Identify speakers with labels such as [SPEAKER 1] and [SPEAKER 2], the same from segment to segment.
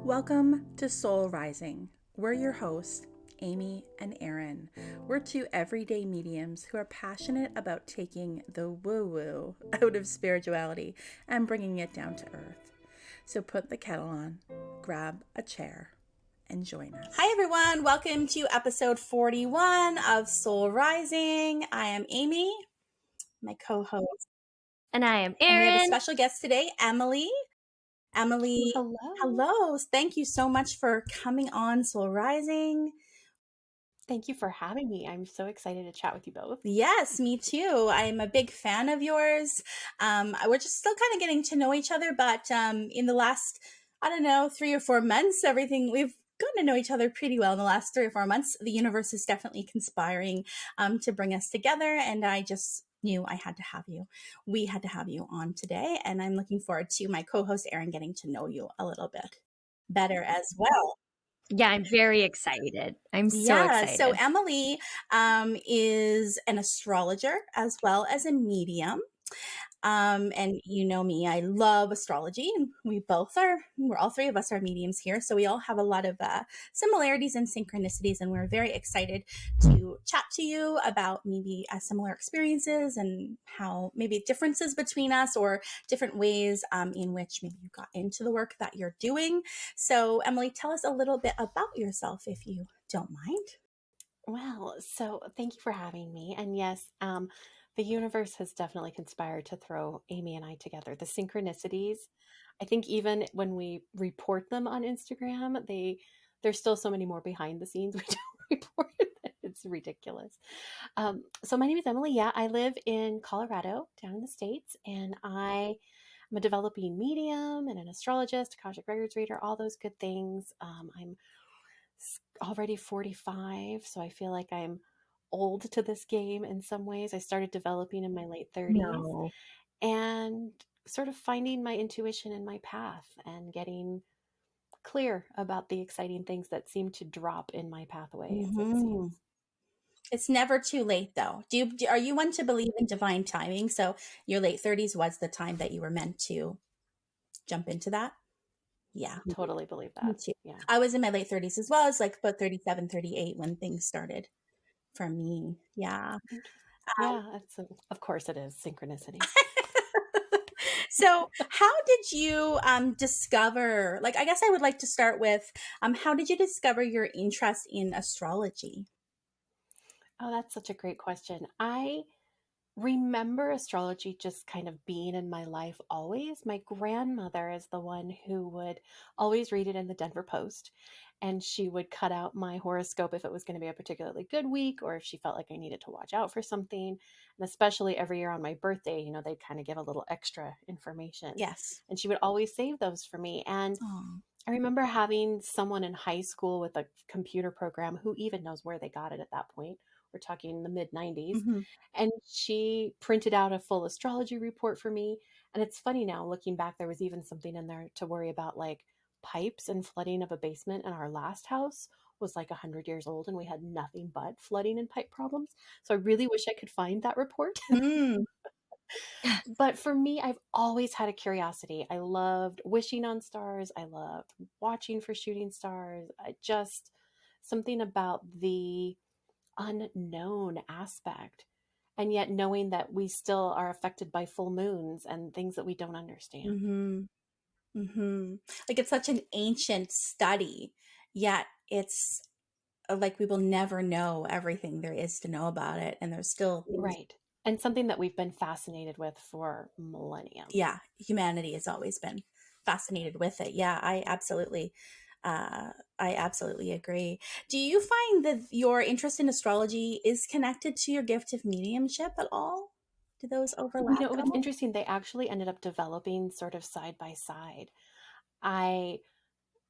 [SPEAKER 1] Welcome to Soul Rising. We're your hosts, Amy and Erin. We're two everyday mediums who are passionate about taking the woo-woo out of spirituality and bringing it down to earth. So put the kettle on, grab a chair, and join us. Hi everyone, welcome to episode 41 of Soul Rising. I am Amy, my co-host.
[SPEAKER 2] And I am
[SPEAKER 1] And we have a
[SPEAKER 2] Erin.
[SPEAKER 1] special guest today, Emily. Emily, hello. Thank you so much for coming on Soul Rising.
[SPEAKER 3] Thank you for having me. I'm so excited to chat with you both.
[SPEAKER 1] Yes, me too. I'm a big fan of yours. We're just still kind of getting to know each other, but in the last, 3 or 4 months, we've gotten to know each other pretty well in the last 3 or 4 months. The universe is definitely conspiring to bring us together, and I just knew I had to have you. We had to have you on today, and I'm looking forward to my co-host Erin getting to know you a little bit better as well.
[SPEAKER 2] Yeah, I'm very excited. I'm so excited.
[SPEAKER 1] So Emily is an astrologer as well as a medium. And you know me, I love astrology, and we're all three of us are mediums here. So we all have a lot of similarities and synchronicities, and we're very excited to chat to you about maybe similar experiences and how maybe differences between us or different ways in which maybe you got into the work that you're doing. So Emily, tell us a little bit about yourself if you don't mind.
[SPEAKER 3] Well, so thank you for having me. And yes, the universe has definitely conspired to throw Amy and I together. The synchronicities, I think even when we report them on Instagram, there's still so many more behind the scenes we don't report. It's ridiculous. So my name is Emily. Yeah, I live in Colorado, down in the States, and I'm a developing medium and an astrologist, Akashic Records reader, all those good things. I'm already 45, so I feel like I'm old to this game in some ways. I started developing in my late 30s and sort of finding my intuition and my path and getting clear about the exciting things that seem to drop in my pathway.
[SPEAKER 1] It's never too late, though. Are you one to believe in divine timing? So your late 30s was the time that you were meant to jump into that? Yeah.
[SPEAKER 3] Totally believe that.
[SPEAKER 1] Me too.
[SPEAKER 3] Yeah.
[SPEAKER 1] I was in my late 30s as well. It's like about 37, 38 when things started for me. Yeah.
[SPEAKER 3] Yeah, of course it is synchronicity.
[SPEAKER 1] So how did you discover, I guess I would like to start with, how did you discover your interest in astrology?
[SPEAKER 3] Oh, that's such a great question. I remember astrology just kind of being in my life always. My grandmother is the one who would always read it in the Denver Post, and she would cut out my horoscope if it was going to be a particularly good week or if she felt like I needed to watch out for something. And especially every year on my birthday, they'd kind of give a little extra information.
[SPEAKER 1] Yes.
[SPEAKER 3] And she would always save those for me. And I remember having someone in high school with a computer program, who even knows where they got it at that point. We're talking the mid 90s.
[SPEAKER 1] Mm-hmm.
[SPEAKER 3] And she printed out a full astrology report for me. And it's funny now, looking back, there was even something in there to worry about, like pipes and flooding of a basement in our last house was like 100 years old, and we had nothing but flooding and pipe problems. So I really wish I could find that report. But for me, I've always had a curiosity. I loved wishing on stars. I loved watching for shooting stars. Something about the unknown aspect, and yet knowing that we still are affected by full moons and things that we don't understand.
[SPEAKER 1] It's such an ancient study, yet it's like we will never know everything there is to know about it, and there's still
[SPEAKER 3] right, and something that we've been fascinated with for millennia.
[SPEAKER 1] Yeah, humanity has always been fascinated with it. Yeah, I absolutely agree. Do you find that your interest in astrology is connected to your gift of mediumship at all? Do those overlap?
[SPEAKER 3] It was interesting. They actually ended up developing sort of side by side. I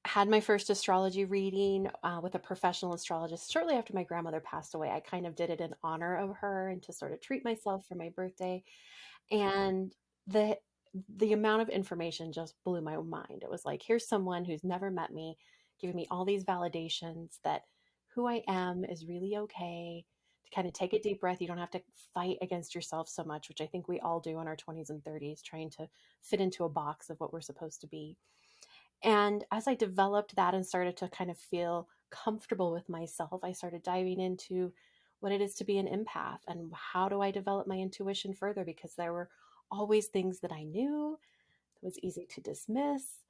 [SPEAKER 3] had my first astrology reading with a professional astrologist shortly after my grandmother passed away. I kind of did it in honor of her and to sort of treat myself for my birthday. And the amount of information just blew my mind. It was like, here's someone who's never met me, giving me all these validations that who I am is really okay. To kind of take a deep breath. You don't have to fight against yourself so much, which I think we all do in our 20s and 30s, trying to fit into a box of what we're supposed to be. And as I developed that and started to kind of feel comfortable with myself, I started diving into what it is to be an empath and how do I develop my intuition further, because there were always things that I knew that was easy to dismiss.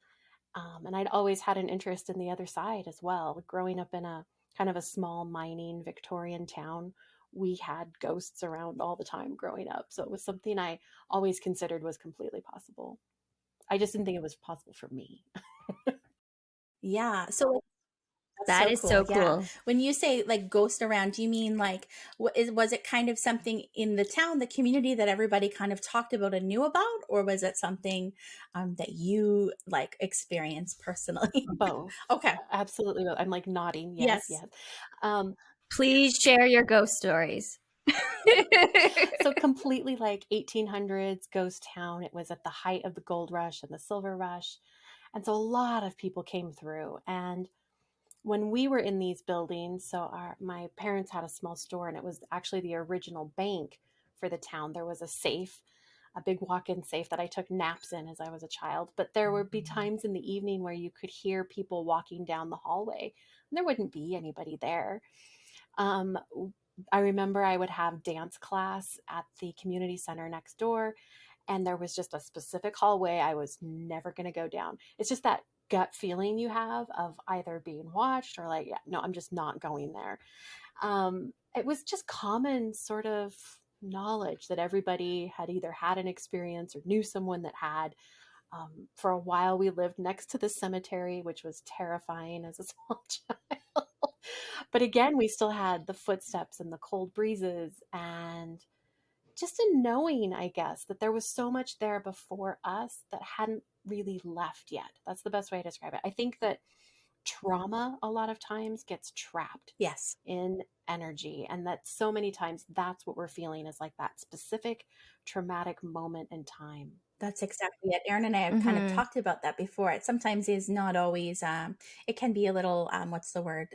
[SPEAKER 3] And I'd always had an interest in the other side as well. Growing up in a kind of a small mining Victorian town, we had ghosts around all the time growing up. So it was something I always considered was completely possible. I just didn't think it was possible for me.
[SPEAKER 1] Yeah. So like, that's
[SPEAKER 2] That
[SPEAKER 1] so
[SPEAKER 2] is
[SPEAKER 1] cool.
[SPEAKER 2] so
[SPEAKER 1] Yeah.
[SPEAKER 2] cool.
[SPEAKER 1] When you say like ghost around, do you mean like was it kind of something in the town, the community that everybody kind of talked about and knew about, or was it something that you like experienced personally?
[SPEAKER 3] Both.
[SPEAKER 1] Okay.
[SPEAKER 3] Absolutely both. I'm like nodding. Yes,
[SPEAKER 1] Yes.
[SPEAKER 3] yes. Um,
[SPEAKER 2] Please share your ghost stories.
[SPEAKER 3] so completely like 1800s ghost town. It was at the height of the gold rush and the silver rush. And so a lot of people came through. And when we were in these buildings, so my parents had a small store and it was actually the original bank for the town. There was a safe, a big walk-in safe that I took naps in as I was a child. But there would be times in the evening where you could hear people walking down the hallway and there wouldn't be anybody there. Um, I remember I would have dance class at the community center next door, and there was just a specific hallway I was never going to go down. It's just that gut feeling you have of either being watched or like, yeah, no, I'm just not going there. It was just common sort of knowledge that everybody had either had an experience or knew someone that had. For a while, we lived next to the cemetery, which was terrifying as a small child. But again, we still had the footsteps and the cold breezes and just a knowing, I guess, that there was so much there before us that hadn't really left yet. That's the best way to describe it. I think that trauma a lot of times gets trapped
[SPEAKER 1] Yes.
[SPEAKER 3] in energy, and that so many times that's what we're feeling is like that specific traumatic moment in time.
[SPEAKER 1] That's exactly it. Erin and I have kind of
[SPEAKER 2] Mhm.
[SPEAKER 1] talked about that before. It sometimes is not always, it can be a little, what's the word?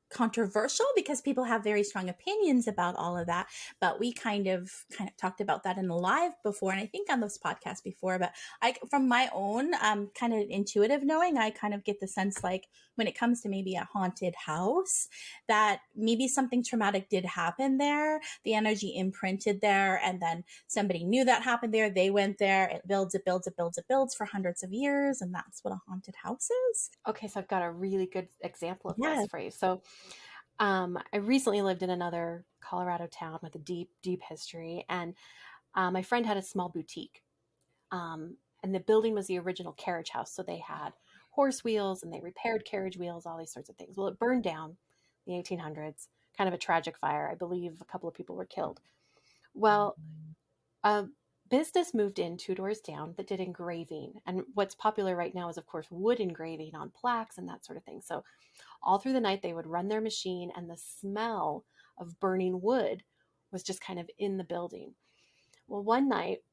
[SPEAKER 1] Controversial because people have very strong opinions about all of that, but we kind of talked about that in a live before, and I think on this podcast before. But I, from my own kind of intuitive knowing, I kind of get the sense like when it comes to maybe a haunted house, that maybe something traumatic did happen there, the energy imprinted there, and then somebody knew that happened there, they went there, it builds, it builds, it builds, it builds for hundreds of years, and that's what a haunted house is.
[SPEAKER 3] Okay, so I've got a really good example of
[SPEAKER 1] Yeah.
[SPEAKER 3] this for you. So I recently lived in another Colorado town with a deep, deep history, and my friend had a small boutique. And the building was the original carriage house. So they had horse wheels and they repaired carriage wheels, all these sorts of things. Well, it burned down in the 1800s, kind of a tragic fire. I believe a couple of people were killed. Well, a business moved in 2 doors down that did engraving. And what's popular right now is, of course, wood engraving on plaques and that sort of thing. So all through the night, they would run their machine, and the smell of burning wood was just kind of in the building. Well, one night,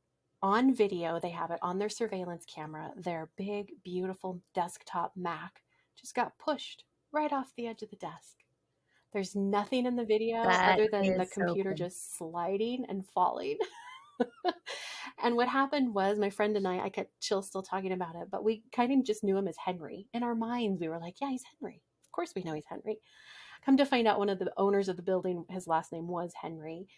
[SPEAKER 3] on video, they have it on their surveillance camera. Their big, beautiful desktop Mac just got pushed right off the edge of the desk. There's nothing in the video
[SPEAKER 2] That
[SPEAKER 3] other than the
[SPEAKER 2] is so
[SPEAKER 3] computer
[SPEAKER 2] cool.
[SPEAKER 3] just sliding and falling. And what happened was my friend and I get chills still talking about it, but we kind of just knew him as Henry. In our minds, we were like, yeah, he's Henry. Of course we know he's Henry. Come to find out, one of the owners of the building, his last name was Henry.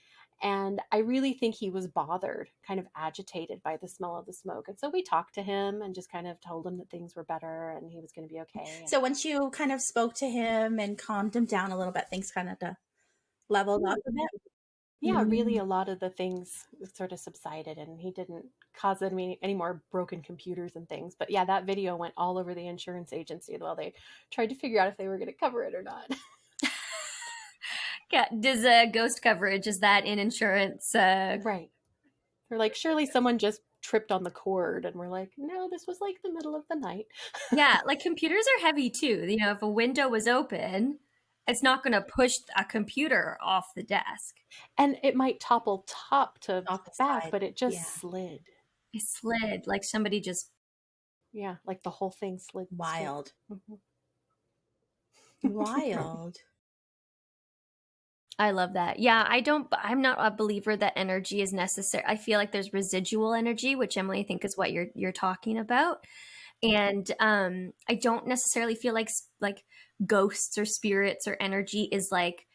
[SPEAKER 3] And I really think he was bothered, kind of agitated by the smell of the smoke. And so we talked to him and just kind of told him that things were better and he was going to be okay. And
[SPEAKER 1] So once you kind of spoke to him and calmed him down a little bit, things kind of leveled up a bit.
[SPEAKER 3] yeah, really,
[SPEAKER 1] Mm.
[SPEAKER 3] a lot of the things sort of subsided and he didn't cause any more broken computers and things. But yeah, that video went all over the insurance agency while they tried to figure out if they were going to cover it or not.
[SPEAKER 2] Yeah, does ghost coverage, is that in insurance?
[SPEAKER 3] Right. They're like, surely someone just tripped on the cord. And we're like, no, this was like the middle of the night.
[SPEAKER 2] Yeah, like computers are heavy too. You know, if a window was open, it's not going to push a computer off the desk.
[SPEAKER 3] And it might topple top to
[SPEAKER 1] Off the
[SPEAKER 3] back,
[SPEAKER 1] side.
[SPEAKER 3] but it just
[SPEAKER 1] Yeah.
[SPEAKER 3] slid.
[SPEAKER 2] It slid like somebody just.
[SPEAKER 3] Yeah, like the whole thing slid.
[SPEAKER 1] Wild.
[SPEAKER 3] Mhm.
[SPEAKER 1] Wild.
[SPEAKER 2] I love that. Yeah, I'm not a believer that energy is necessary. I feel like there's residual energy, which Emily, I think is what you're talking about. And I don't necessarily feel like ghosts or spirits or energy is like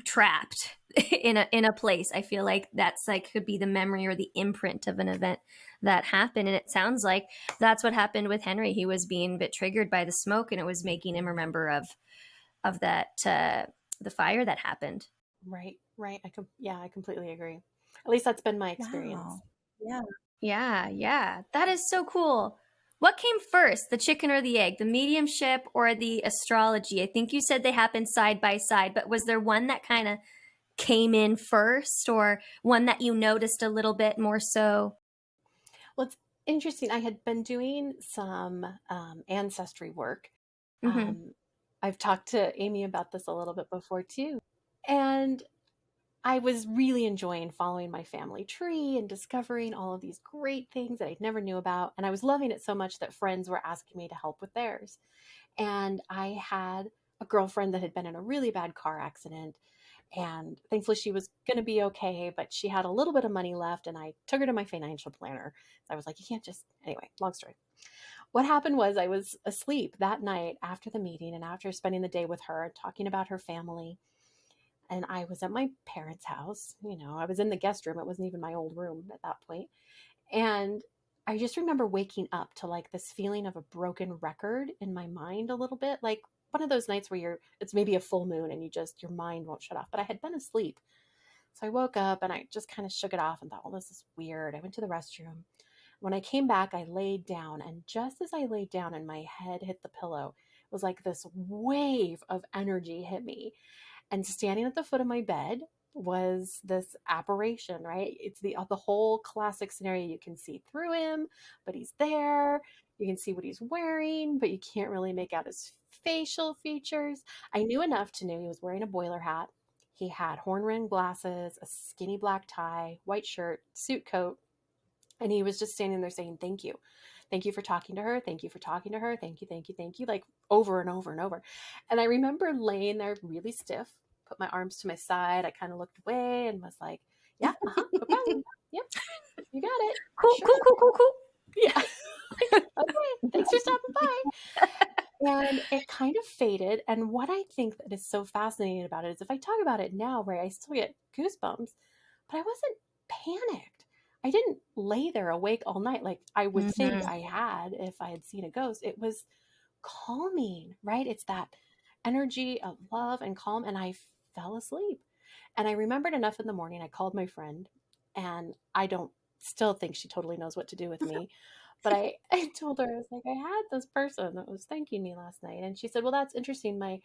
[SPEAKER 2] trapped in a place. I feel like that's like could be the memory or the imprint of an event that happened. And it sounds like that's what happened with Henry. He was being a bit triggered by the smoke, and it was making him remember of that the fire that happened.
[SPEAKER 3] Right, right. I completely agree. At least that's been my experience.
[SPEAKER 1] Wow. Yeah.
[SPEAKER 2] Yeah, that is so cool. What came first, the chicken or the egg, the mediumship or the astrology? I think you said they happened side by side, but was there one that kind of came in first, or one that you noticed a little bit more so?
[SPEAKER 3] Well, it's interesting. I had been doing some ancestry work.
[SPEAKER 2] Mm-hmm.
[SPEAKER 3] I've talked to Amy about this a little bit before too. And I was really enjoying following my family tree and discovering all of these great things that I never knew about. And I was loving it so much that friends were asking me to help with theirs. And I had a girlfriend that had been in a really bad car accident. And thankfully, she was going to be okay, but she had a little bit of money left. And I took her to my financial planner. I was like, you can't just, anyway, long story. What happened was I was asleep that night after the meeting and after spending the day with her, talking about her family. And I was at my parents' house. I was in the guest room. It wasn't even my old room at that point. And I just remember waking up to like this feeling of a broken record in my mind a little bit, like one of those nights where it's maybe a full moon and your mind won't shut off. But I had been asleep. So I woke up and I just kind of shook it off and thought, well, this is weird. I went to the restroom. When I came back, I laid down. And just as I laid down and my head hit the pillow, it was like this wave of energy hit me. And standing at the foot of my bed was this apparition, right? It's the whole classic scenario. You can see through him, but he's there. You can see what he's wearing, but you can't really make out his facial features. I knew enough to know he was wearing a boiler hat. He had horn-rimmed glasses, a skinny black tie, white shirt, suit coat, and he was just standing there saying, thank you. Thank you for talking to her. Thank you for talking to her. Thank you, thank you, thank you, like over and over and over. And I remember laying there really stiff, put my arms to my side. I kind of looked away and was like, yeah, no problem. Yep, you got it.
[SPEAKER 2] Cool,
[SPEAKER 3] Sure.
[SPEAKER 2] cool, cool, cool, cool.
[SPEAKER 3] Yeah. Okay, thanks for stopping by. And it kind of faded. And what I think that is so fascinating about it is if I talk about it now, right, I still get goosebumps, but I wasn't panicked. I didn't lay there awake all night like I would think
[SPEAKER 2] Mm-hmm.
[SPEAKER 3] I had if I had seen a ghost. It was calming, right? It's that energy of love and calm. And I fell asleep. And I remembered enough in the morning. I called my friend, and I don't still think she totally knows what to do with me. But I told her, I was like, I had this person that was thanking me last night. And she said, well, that's interesting. My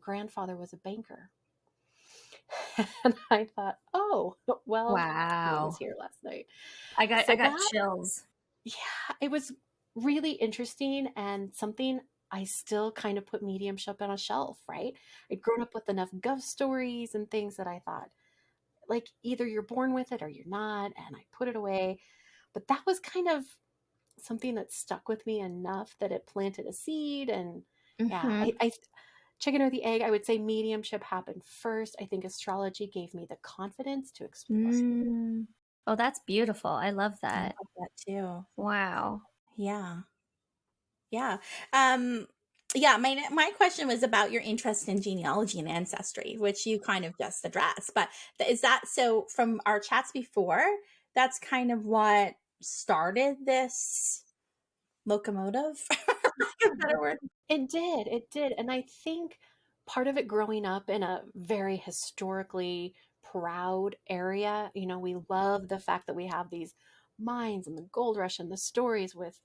[SPEAKER 3] grandfather was a banker. And I thought, oh, well, he was
[SPEAKER 2] Wow.
[SPEAKER 3] here last night.
[SPEAKER 2] I got
[SPEAKER 3] So
[SPEAKER 2] I got
[SPEAKER 3] that,
[SPEAKER 2] chills.
[SPEAKER 3] yeah, it was really interesting and something I still kind of put mediumship on a shelf, right? I'd grown up with enough ghost stories and things that I thought, like, either you're born with it or you're not. And I put it away. But that was kind of something that stuck with me enough that it planted a seed. And yeah,
[SPEAKER 2] Mm-hmm.
[SPEAKER 3] I chicken or the egg, I would say mediumship happened first. I think astrology gave me the confidence to explore.
[SPEAKER 2] Mm. Oh, that's beautiful. I love
[SPEAKER 1] I
[SPEAKER 2] that.
[SPEAKER 1] love that too.
[SPEAKER 2] Wow.
[SPEAKER 1] Yeah. Yeah. Um, yeah, my question was about your interest in genealogy and ancestry, which you kind of just addressed. But is that so from our chats before, that's kind of what started this locomotive? For lack of a better word.
[SPEAKER 3] It did. And I think part of it growing up in a very historically proud area, we love the fact that we have these mines and the gold rush and the stories with,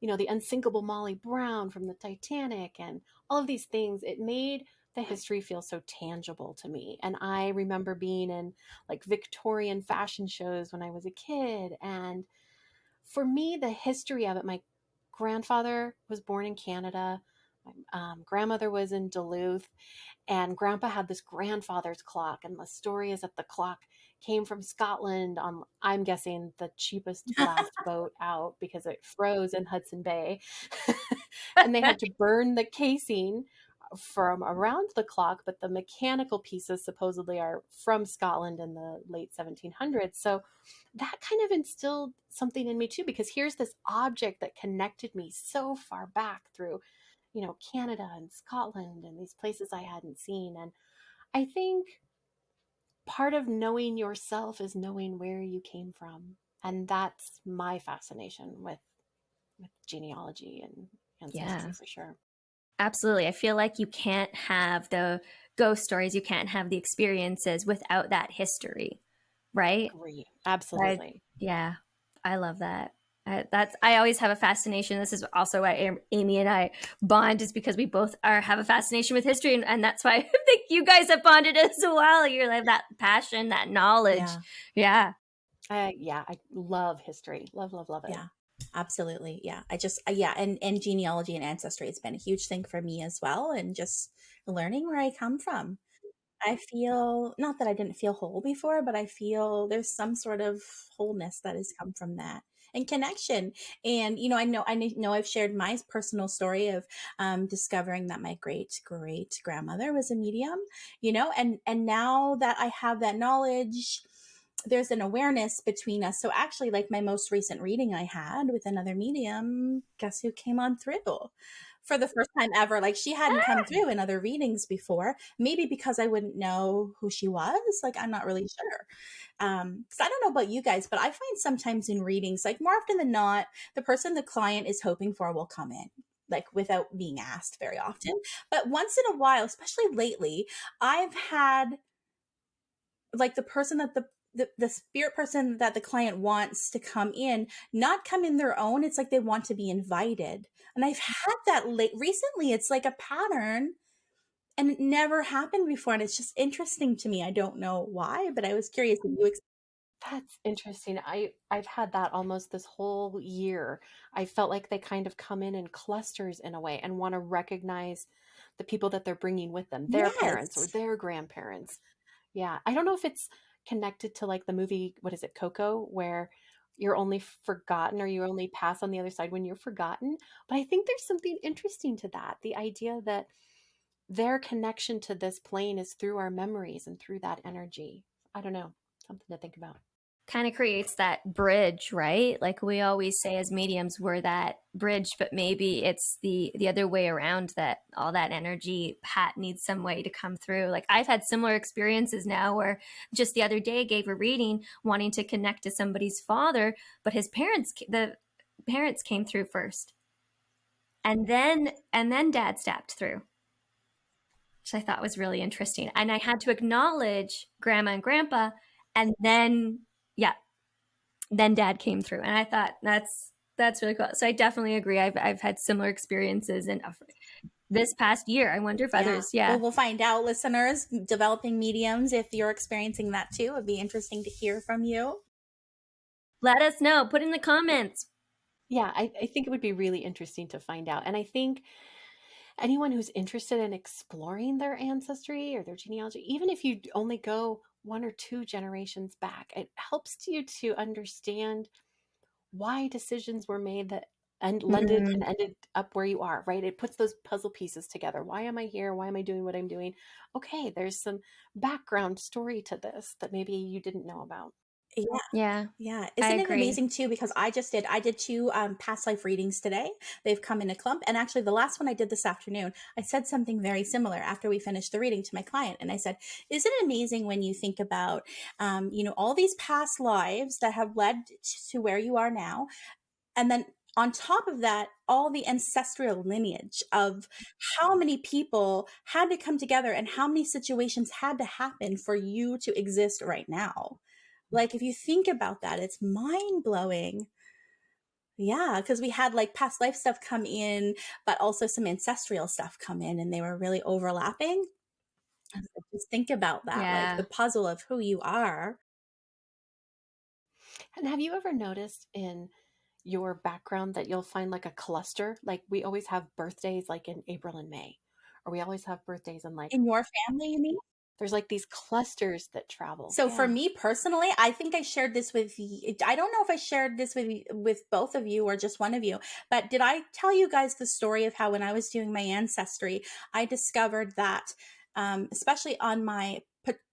[SPEAKER 3] the unsinkable Molly Brown from the Titanic and all of these things. It made the history feel so tangible to me. And I remember being in like Victorian fashion shows when I was a kid. And for me, the history of it, my grandfather was born in Canada. My grandmother was in Duluth, and grandpa had this grandfather's clock. And the story is that the clock came from Scotland on, I'm guessing, the cheapest blast boat out because it froze in Hudson Bay. And they had to burn the casing from around the clock, but the mechanical pieces supposedly are from Scotland in the late 1700s. So that kind of instilled something in me too, because here's this object that connected me so far back through, Canada and Scotland and these places I hadn't seen. And I think part of knowing yourself is knowing where you came from. And that's my fascination with genealogy and ancestry
[SPEAKER 2] Yeah,
[SPEAKER 3] for sure.
[SPEAKER 2] absolutely. I feel like you can't have the ghost stories, you can't have the experiences without that history, right?
[SPEAKER 3] Agree.
[SPEAKER 2] I,
[SPEAKER 3] Absolutely.
[SPEAKER 2] yeah, I love that. I always have a fascination. This is also why Amy and I bond, is because we both have a fascination with history, and that's why I think you guys have bonded as well. You're like that passion, that knowledge.
[SPEAKER 1] Yeah.
[SPEAKER 2] Yeah,
[SPEAKER 3] Yeah, I love history. Love, love, love it.
[SPEAKER 1] Yeah, absolutely. Yeah. I just, yeah. And genealogy and ancestry, it's been a huge thing for me as well. And just learning where I come from. I feel, not that I didn't feel whole before, but I feel there's some sort of wholeness that has come from that and connection. And, I know I've shared my personal story of discovering that my great great grandmother was a medium, and now that I have that knowledge, there's an awareness between us. So actually, like my most recent reading I had with another medium, guess who came on through for the first time ever? Like she hadn't come through in other readings before, maybe because I wouldn't know who she was. Like I'm not really sure. Because I don't know about you guys, but I find sometimes in readings, like more often than not, the person the client is hoping for will come in, like without being asked very often. But once in a while, especially lately, I've had like the person that the spirit person that the client wants to come in, not come in their own. It's like they want to be invited. And I've had that late recently. It's like a pattern, and it never happened before. And it's just interesting to me. I don't know why, but I was curious if you
[SPEAKER 3] That's interesting. I've had that almost this whole year. I felt like they kind of come in clusters in a way and want to recognize the people that they're bringing with them, their parents or
[SPEAKER 1] yes.
[SPEAKER 3] their grandparents. Yeah, I don't know if it's connected to like the movie, what is it, Coco, where you're only forgotten or you only pass on the other side when you're forgotten. But I think there's something interesting to that. The idea that their connection to this plane is through our memories and through that energy. I don't know, something to think about.
[SPEAKER 2] kind of creates that bridge, right? Like we always say as mediums, we're that bridge, but maybe it's the other way around, that all that energy Pat needs some way to come through. Like I've had similar experiences now where just the other day gave a reading wanting to connect to somebody's father, but the parents came through first. And then dad stepped through, which I thought was really interesting. And I had to acknowledge grandma and grandpa, and then yeah, then dad came through, and I thought that's really cool. So I definitely agree. I've had similar experiences in this past year. I wonder if
[SPEAKER 1] Yeah.
[SPEAKER 2] others,
[SPEAKER 1] Well,
[SPEAKER 2] yeah.
[SPEAKER 1] we'll find out, listeners, developing mediums, if you're experiencing that too. It'd be interesting to hear from you.
[SPEAKER 2] Let us know. Put in the comments.
[SPEAKER 3] Yeah, I think it would be really interesting to find out. And I think anyone who's interested in exploring their ancestry or their genealogy, even if you only go one or two generations back, it helps you to understand why decisions were made that and landed
[SPEAKER 2] Mm,
[SPEAKER 3] and ended up where you are, right? It puts those puzzle pieces together. Why am I here? Why am I doing what I'm doing? Okay, there's some background story to this that maybe you didn't know about.
[SPEAKER 1] Yeah.
[SPEAKER 2] yeah,
[SPEAKER 1] Yeah.
[SPEAKER 2] I
[SPEAKER 1] Isn't it
[SPEAKER 2] agree.
[SPEAKER 1] amazing too? Because I did two past life readings today. They've come in a clump. And actually, the last one I did this afternoon, I said something very similar after we finished the reading to my client. And I said, isn't it amazing when you think about, all these past lives that have led to where you are now? And then on top of that, all the ancestral lineage of how many people had to come together and how many situations had to happen for you to exist right now. Like, if you think about that, it's mind blowing. Yeah, because we had like past life stuff come in, but also some ancestral stuff come in, and they were really overlapping. And so just think about that, like the
[SPEAKER 2] Yeah.
[SPEAKER 1] puzzle of who you are.
[SPEAKER 3] And have you ever noticed in your background that you'll find like a cluster? Like we always have birthdays like in April and May, or we always have birthdays in like
[SPEAKER 1] In your family, you mean?
[SPEAKER 3] there's like these clusters that travel.
[SPEAKER 1] So for
[SPEAKER 3] Yeah.
[SPEAKER 1] me personally, I think I shared this with I don't know if I shared this with both of you or just one of you, but did I tell you guys the story of how when I was doing my ancestry, I discovered that, especially on my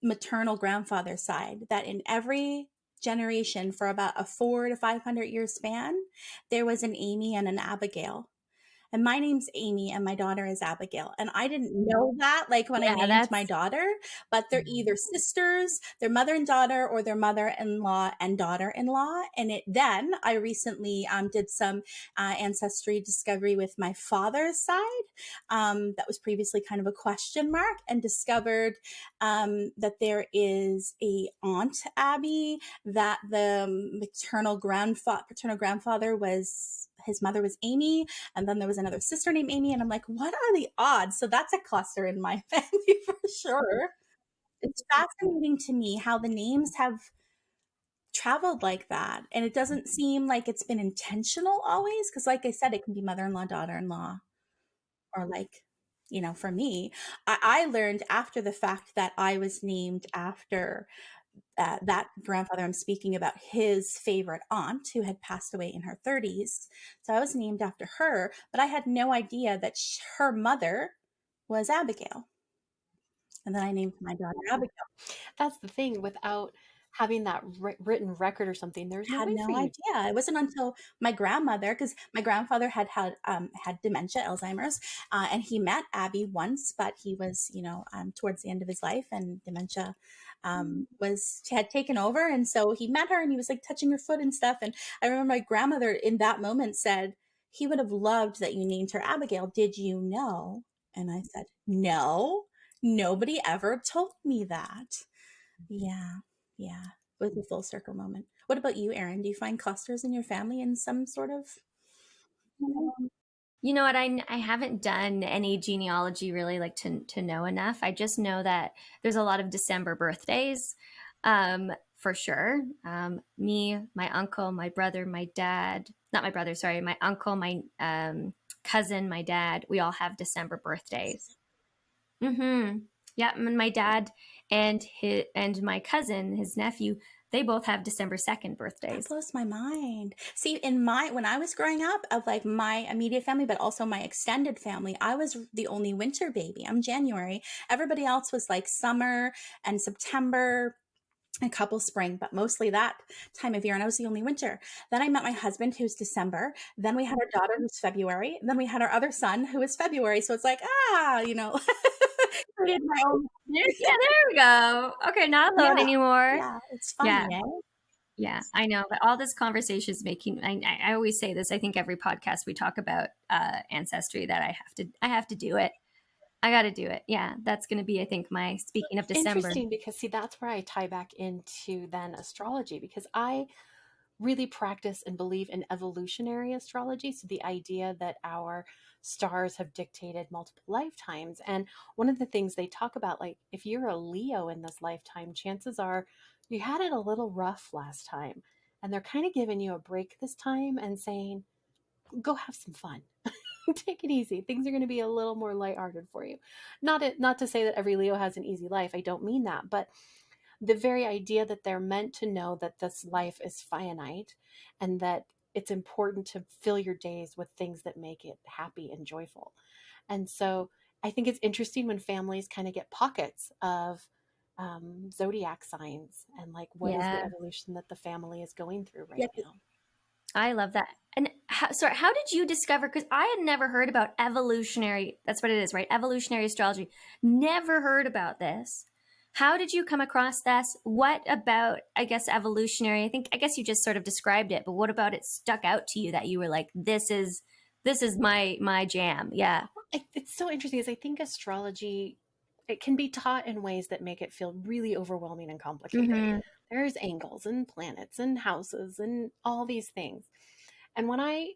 [SPEAKER 1] maternal grandfather's side, that in every generation for about a 400 to 500 year span, there was an Amy and an Abigail. And my name's Amy and my daughter is Abigail. And I didn't know that like when I
[SPEAKER 2] Yeah,
[SPEAKER 1] named my
[SPEAKER 2] that's
[SPEAKER 1] daughter, but they're either sisters, they're mother and daughter, or they're mother-in-law and daughter-in-law. And then I recently did some ancestry discovery with my father's side. That was previously kind of a question mark, and discovered that there is a Aunt Abby, that the paternal grandfather was, his mother was Amy, and then there was another sister named Amy, and I'm like, what are the odds? So that's a cluster in my family for sure. It's fascinating to me how the names have traveled like that, and it doesn't seem like it's been intentional always, because like I said, it can be mother-in-law, daughter-in-law, or like, for me, I learned after the fact that I was named after that grandfather I'm speaking about, his favorite aunt who had passed away in her 30s. So I was named after her, but I had no idea that her mother was Abigail. And then I named my daughter Abigail.
[SPEAKER 3] That's the thing. Without having that written record or something, there's no
[SPEAKER 1] Had
[SPEAKER 3] way for
[SPEAKER 1] no
[SPEAKER 3] you.
[SPEAKER 1] idea. It wasn't until my grandmother, because my grandfather had dementia, Alzheimer's, and he met Abby once, but he was, towards the end of his life, and dementia had taken over, and so he met her, and he was like touching her foot and stuff. And I remember my grandmother in that moment said, "He would have loved that you named her Abigail. Did you know?" And I said, "No, nobody ever told me that." Yeah, yeah. It was a full circle moment. What about you, Erin? Do you find clusters in your family in some sort of?
[SPEAKER 2] You know what? I haven't done any genealogy really, like to know enough. I just know that there's a lot of December birthdays, for sure. Me, my uncle, my brother, my dad, not my brother, sorry, my uncle, my cousin, my dad, we all have December birthdays. Mm-hmm. Yeah, and my dad and my cousin, his nephew, they both have December 2nd
[SPEAKER 1] That
[SPEAKER 2] birthdays.
[SPEAKER 1] blows my mind. See, when I was growing up, of like my immediate family, but also my extended family, I was the only winter baby. I'm January. Everybody else was like summer and September, a couple spring, but mostly that time of year. And I was the only winter. Then I met my husband, who's December. Then we had our daughter, who's February. Then we had our other son, who is February. So it's like, created my own.
[SPEAKER 2] Yeah, there we go. Okay, not alone
[SPEAKER 1] Yeah,
[SPEAKER 2] anymore.
[SPEAKER 1] yeah, it's
[SPEAKER 2] Yeah,
[SPEAKER 1] funny, eh?
[SPEAKER 2] yeah, I know. But all this conversation is making. I always say this. I think every podcast we talk about ancestry, that I have to do it. I got to do it. Yeah, that's going to be, I think, my speaking of December.
[SPEAKER 3] Interesting, because see, that's where I tie back into then astrology, because I really practice and believe in evolutionary astrology. So the idea that our stars have dictated multiple lifetimes. And one of the things they talk about, like if you're a Leo in this lifetime, chances are you had it a little rough last time. And they're kind of giving you a break this time and saying, go have some fun. Take it easy. Things are going to be a little more lighthearted for you. Not to say that every Leo has an easy life. I don't mean that, but the very idea that they're meant to know that this life is finite, and that it's important to fill your days with things that make it happy and joyful. And so I think it's interesting when families kind of get pockets of zodiac signs, and like, what is the
[SPEAKER 2] Yeah,
[SPEAKER 3] evolution that the family is going through right
[SPEAKER 1] Yep.
[SPEAKER 3] now.
[SPEAKER 2] I love that. And sorry, how did you discover? Because I had never heard about evolutionary. That's what it is, right? Evolutionary astrology. Never heard about this. How did you come across this? What about, I guess, evolutionary? I guess you just sort of described it, but what about it stuck out to you that you were like, this is my jam? Yeah.
[SPEAKER 3] It's so interesting, because I think astrology, it can be taught in ways that make it feel really overwhelming and complicated.
[SPEAKER 2] Mm-hmm.
[SPEAKER 3] There's angles and planets and houses and all these things. And when I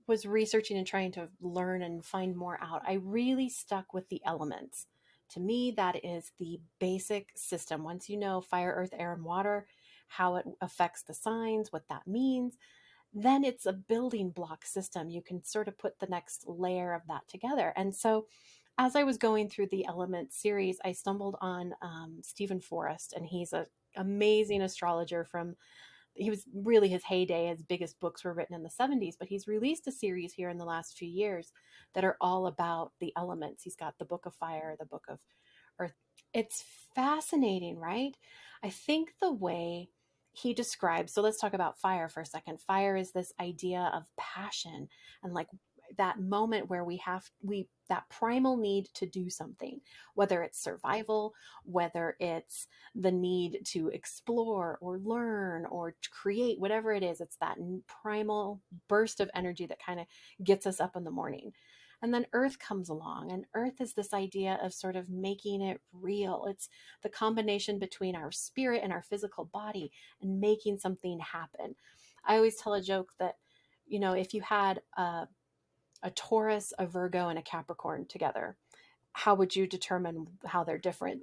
[SPEAKER 3] was researching and trying to learn and find more out, I really stuck with the elements. To me, that is the basic system. Once you know fire, earth, air, and water, how it affects the signs, what that means, then it's a building block system. You can sort of put the next layer of that together. And so as I was going through the Element series, I stumbled on Stephen Forrest, and he's an amazing astrologer from, he was really his heyday. His biggest books were written in the 70s, but he's released a series here in the last few years that are all about the elements. He's got the Book of Fire, the Book of Earth. It's fascinating, right? I think the way he describes, so let's talk about fire for a second. Fire is this idea of passion and like that moment where we that primal need to do something, whether it's survival, whether it's the need to explore or learn or to create, whatever it is, it's that primal burst of energy that kind of gets us up in the morning. And then earth comes along, and earth is this idea of sort of making it real. It's the combination between our spirit and our physical body and making something happen. I always tell a joke that, you know, if you had a Taurus, a Virgo, and a Capricorn together, how would you determine how they're different?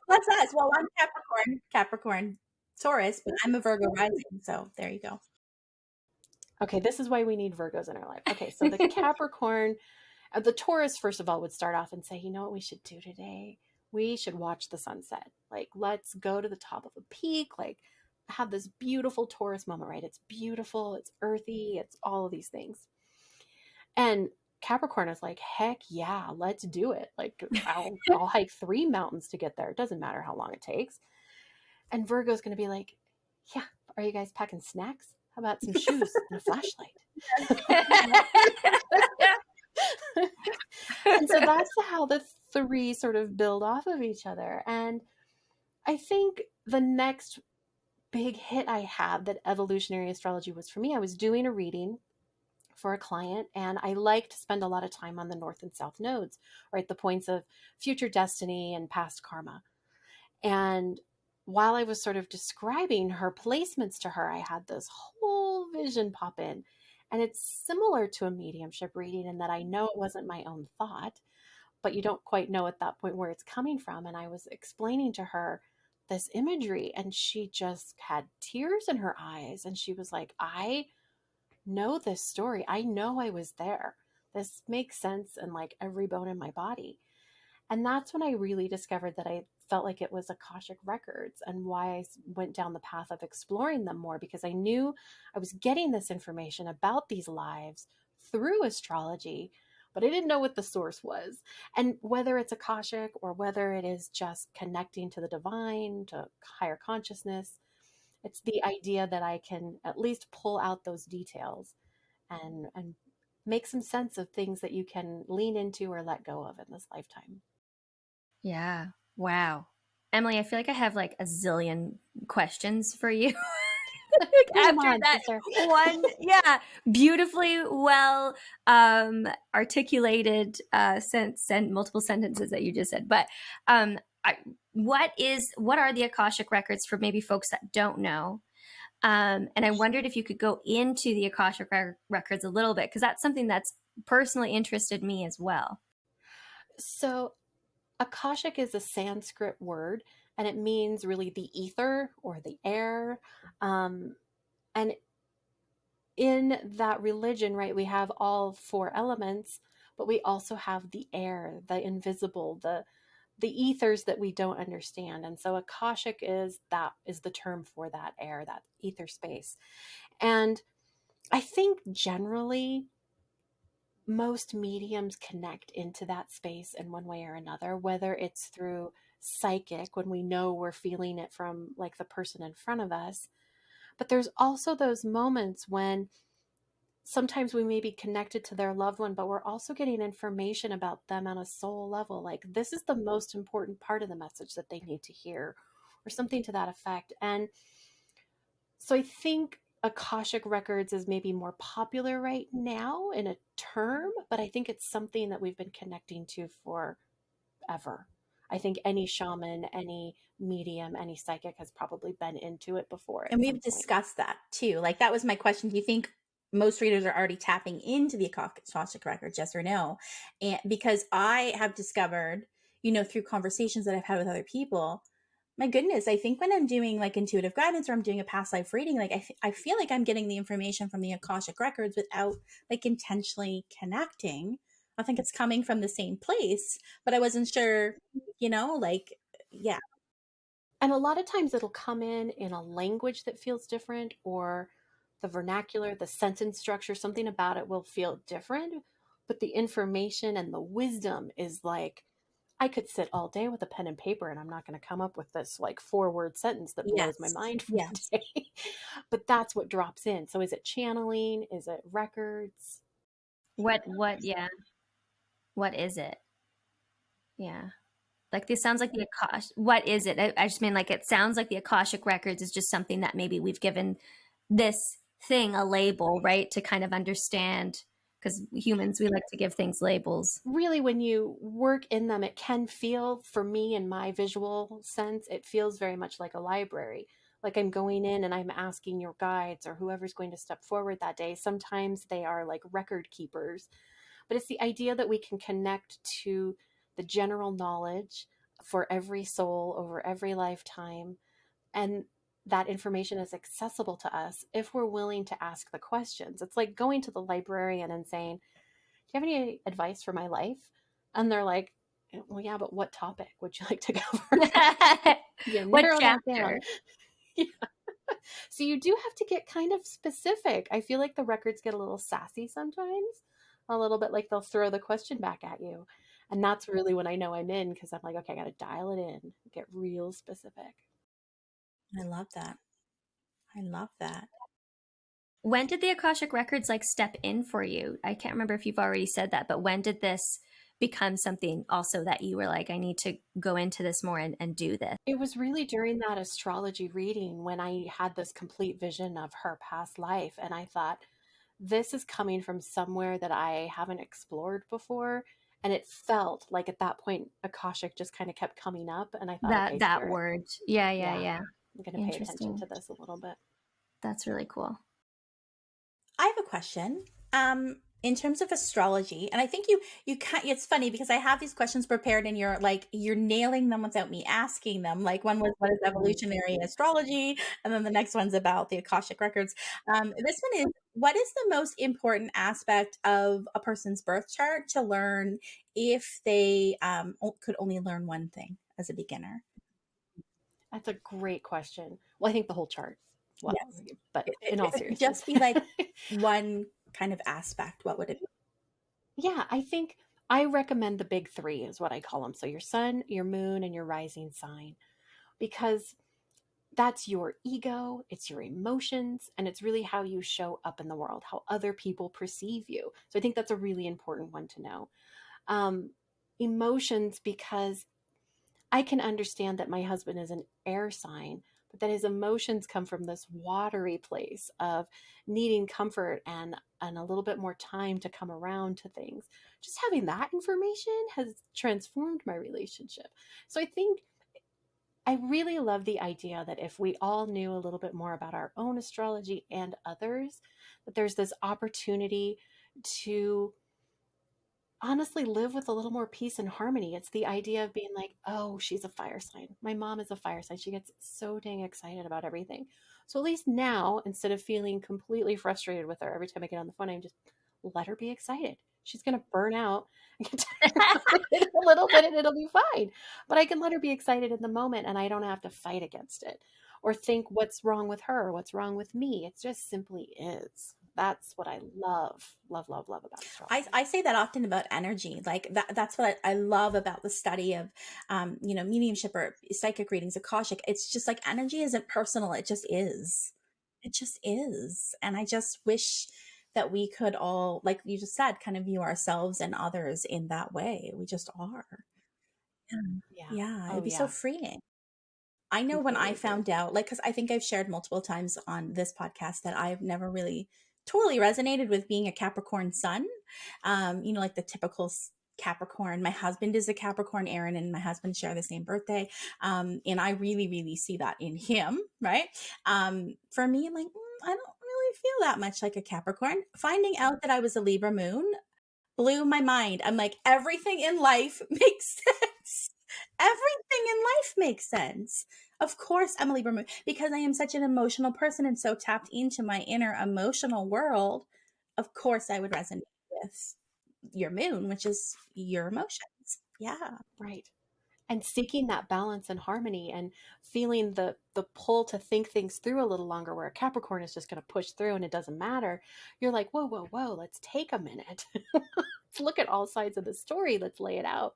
[SPEAKER 1] That's us. Well, I'm Capricorn, Taurus, but I'm a Virgo rising. So there you go.
[SPEAKER 3] Okay, this is why we need Virgos in our life. Okay, so the Capricorn, the Taurus, first of all, would start off and say, you know what we should do today? We should watch the sunset. Like, let's go to the top of a peak, like, have this beautiful Taurus moment, right? It's beautiful, it's earthy, it's all of these things. And Capricorn is like, heck yeah, let's do it. Like, I'll hike 3 mountains to get there. It doesn't matter how long it takes. And Virgo's going to be like, yeah, are you guys packing snacks? How about some shoes and a flashlight? And so that's how the 3 sort of build off of each other. And I think the next big hit I had that evolutionary astrology was for me, I was doing a reading for a client, and I like to spend a lot of time on the north and south nodes, right? The points of future destiny and past karma. And while I was sort of describing her placements to her, I had this whole vision pop in. And it's similar to a mediumship reading in that I know it wasn't my own thought, but you don't quite know at that point where it's coming from. And I was explaining to her this imagery, and she just had tears in her eyes. And she was like, I know this story. I know I was there. This makes sense in like every bone in my body. And that's when I really discovered that I felt like it was Akashic Records, and why I went down the path of exploring them more, because I knew I was getting this information about these lives through astrology, but I didn't know what the source was. And whether it's Akashic or whether it is just connecting to the divine, to higher consciousness, it's the idea that I can at least pull out those details and make some sense of things that you can lean into or let go of in this lifetime.
[SPEAKER 2] Yeah. Wow. Emily, I feel like I have like a zillion questions for you. After
[SPEAKER 3] on,
[SPEAKER 2] that
[SPEAKER 3] sister.
[SPEAKER 2] one, yeah, beautifully well articulated multiple sentences that you just said. But what are the Akashic Records for maybe folks that don't know? And I wondered if you could go into the Akashic Records a little bit, because that's something that's personally interested me as well.
[SPEAKER 3] So Akashic is a Sanskrit word, and it means really the ether or the air. And in that religion, right, we have all 4 elements, but we also have the air, the invisible, the ethers that we don't understand. And so Akashic is the term for that air, that ether space. And I think generally most mediums connect into that space in one way or another, whether it's through psychic, when we know we're feeling it from like the person in front of us. But there's also those moments when sometimes we may be connected to their loved one, but we're also getting information about them on a soul level. Like, this is the most important part of the message that they need to hear, or something to that effect. And so I think Akashic Records is maybe more popular right now in a term, but I think it's something that we've been connecting to forever. I think any shaman, any medium, any psychic has probably been into it before.
[SPEAKER 1] And we've discussed that too. Like, that was my question. Do you think most readers are already tapping into the Akashic Records, yes or no? And because I have discovered, through conversations that I've had with other people, my goodness, I think when I'm doing like intuitive guidance or I'm doing a past life reading, like I feel like I'm getting the information from the Akashic Records without like intentionally connecting. I think it's coming from the same place, but I wasn't sure, like, yeah.
[SPEAKER 3] And a lot of times it'll come in a language that feels different, or the vernacular, the sentence structure, something about it will feel different. But the information and the wisdom is like, I could sit all day with a pen and paper and I'm not going to come up with this like 4-word sentence that blows my
[SPEAKER 1] Yes.
[SPEAKER 3] mind for the
[SPEAKER 1] Yes.
[SPEAKER 3] day. But that's what drops in. So is it channeling? Is it records?
[SPEAKER 2] Yeah. What is it? Yeah. Like this sounds like the Akash. What is it? I just mean like it sounds like the Akashic Records is just something that maybe we've given this thing a label, right? To kind of understand, because humans, we like to give things labels.
[SPEAKER 3] Really, when you work in them, it can feel, for me in my visual sense, it feels very much like a library. Like I'm going in and I'm asking your guides or whoever's going to step forward that day. Sometimes they are like record keepers, but it's the idea that we can connect to the general knowledge for every soul over every lifetime. And that information is accessible to us if we're willing to ask the questions. It's like going to the librarian and saying, do you have any advice for my life? And they're like, well, yeah, but what topic would you like to cover? You
[SPEAKER 2] What
[SPEAKER 3] narrow that down.
[SPEAKER 2] chapter?
[SPEAKER 3] Yeah. So you do have to get kind of specific. I feel like the records get a little sassy sometimes, a little bit like they'll throw the question back at you. And that's really when I know I'm in, because I'm like, okay, I got to dial it in, get real specific.
[SPEAKER 1] I love that. I love that.
[SPEAKER 2] When did the Akashic Records like step in for you? I can't remember if you've already said that, but when did this become something also that you were like, I need to go into this more and do this?
[SPEAKER 3] It was really during that astrology reading when I had this complete vision of her past life. And I thought, this is coming from somewhere that I haven't explored before. And it felt like at that point, Akashic just kind of kept coming up. And I thought, okay,
[SPEAKER 2] That
[SPEAKER 3] Spirit,
[SPEAKER 2] word. Yeah, yeah,
[SPEAKER 3] yeah,
[SPEAKER 2] yeah.
[SPEAKER 3] I'm going to pay attention
[SPEAKER 2] Interesting.
[SPEAKER 3] to this a little bit.
[SPEAKER 2] That's really cool.
[SPEAKER 1] I have a question. In terms of astrology, and I think you can't. It's funny because I have these questions prepared, and you're nailing them without me asking them. Like one was, what is evolutionary astrology, and then the next one's about the Akashic records. This one is, what is the most important aspect of a person's birth chart to learn if they could only learn one thing as a beginner?
[SPEAKER 3] That's a great question. Well, I think the whole chart. Well,
[SPEAKER 1] Yes.
[SPEAKER 3] but in
[SPEAKER 1] If
[SPEAKER 3] all
[SPEAKER 1] it could
[SPEAKER 3] seriousness.
[SPEAKER 1] just be like one kind of aspect, what would it be?
[SPEAKER 3] Yeah, I think I recommend the big three, is what I call them. So your sun, your moon, and your rising sign, because that's your ego, it's your emotions, and it's really how you show up in the world, how other people perceive you. So I think that's a really important one to know. Um, Emotions, because I can understand that my husband is an air sign, but that his emotions come from this watery place of needing comfort and a little bit more time to come around to things. Just having that information has transformed my relationship. So I think I really love the idea that if we all knew a little bit more about our own astrology and others, that there's this opportunity to honestly live with a little more peace and harmony. It's the idea of being like, oh, she's a fire sign. My mom is a fire sign. She gets so dang excited about everything. So at least now, instead of feeling completely frustrated with her every time I get on the phone, I just let her be excited. She's going to burn out and get tired in a little bit and it'll be fine. But I can let her be excited in the moment and I don't have to fight against it or think what's wrong with her, what's wrong with me. It just simply is. That's what I love, love, love, love about astrology.
[SPEAKER 1] I say that often about energy. Like that's what I love about the study of, mediumship or psychic readings, Akashic. It's just like energy isn't personal. It just is. It just is. And I just wish that we could all, like you just said, kind of view ourselves and others in that way. We just are. Yeah.
[SPEAKER 3] Yeah.
[SPEAKER 1] Yeah.
[SPEAKER 3] Oh,
[SPEAKER 1] It'd be so
[SPEAKER 3] yeah.
[SPEAKER 1] freeing. I know when I
[SPEAKER 3] Completely agree.
[SPEAKER 1] found out, like, because I think I've shared multiple times on this podcast that I've never really totally resonated with being a Capricorn sun. Like the typical Capricorn. My husband is a Capricorn, Erin, and my husband share the same birthday. And I really, really see that in him, right? For me, I'm like, I don't really feel that much like a Capricorn. Finding out that I was a Libra moon blew my mind. I'm like, everything in life makes sense. Everything in life makes sense. Of course, Emily Barnard, because I am such an emotional person and so tapped into my inner emotional world. Of course, I would resonate with your moon, which is your emotions. Yeah.
[SPEAKER 3] Right. And seeking that balance and harmony and feeling the pull to think things through a little longer, where a Capricorn is just going to push through and it doesn't matter. You're like, whoa, whoa, whoa, let's take a minute. Let's look at all sides of the story. Let's lay it out.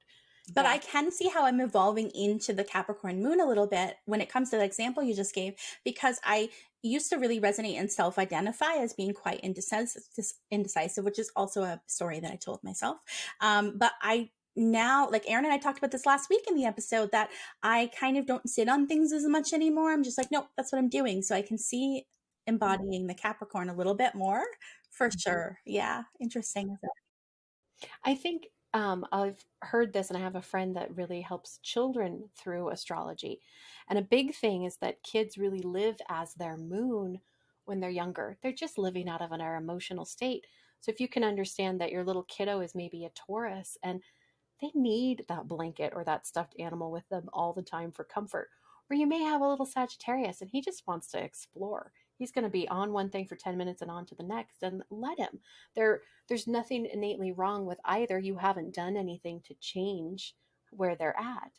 [SPEAKER 1] But
[SPEAKER 3] Yeah.
[SPEAKER 1] I can see how I'm evolving into the Capricorn moon a little bit when it comes to the example you just gave, because I used to really resonate and self-identify as being quite indecisive, which is also a story that I told myself. But I now, like Erin and I talked about this last week in the episode, that I kind of don't sit on things as much anymore. I'm just like, nope, that's what I'm doing. So I can see embodying the Capricorn a little bit more for sure. Yeah. Interesting.
[SPEAKER 3] I think I've heard this, and I have a friend that really helps children through astrology. And a big thing is that kids really live as their moon when they're younger. They're just living out of an emotional state. So if you can understand that your little kiddo is maybe a Taurus and they need that blanket or that stuffed animal with them all the time for comfort. Or you may have a little Sagittarius and he just wants to explore. He's going to be on one thing for 10 minutes and on to the next, and let him. There's nothing innately wrong with either. You haven't done anything to change where they're at.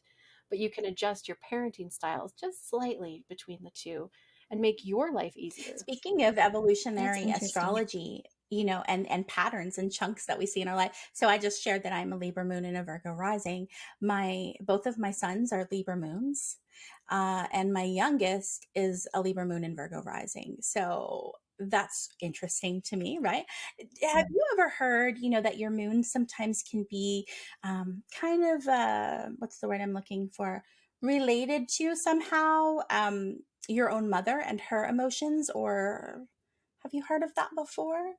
[SPEAKER 3] But you can adjust your parenting styles just slightly between the two and make your life easier.
[SPEAKER 1] Speaking of
[SPEAKER 2] That's
[SPEAKER 1] evolutionary
[SPEAKER 2] interesting.
[SPEAKER 1] astrology, and patterns and chunks that we see in our life. So I just shared that I'm a Libra moon and a Virgo rising. Both of my sons are Libra moons, and my youngest is a Libra moon and Virgo rising. So that's interesting to me, right? Have you ever heard, that your moon sometimes can be kind of what's the word I'm looking for? Related to somehow your own mother and her emotions, or have you heard of that before?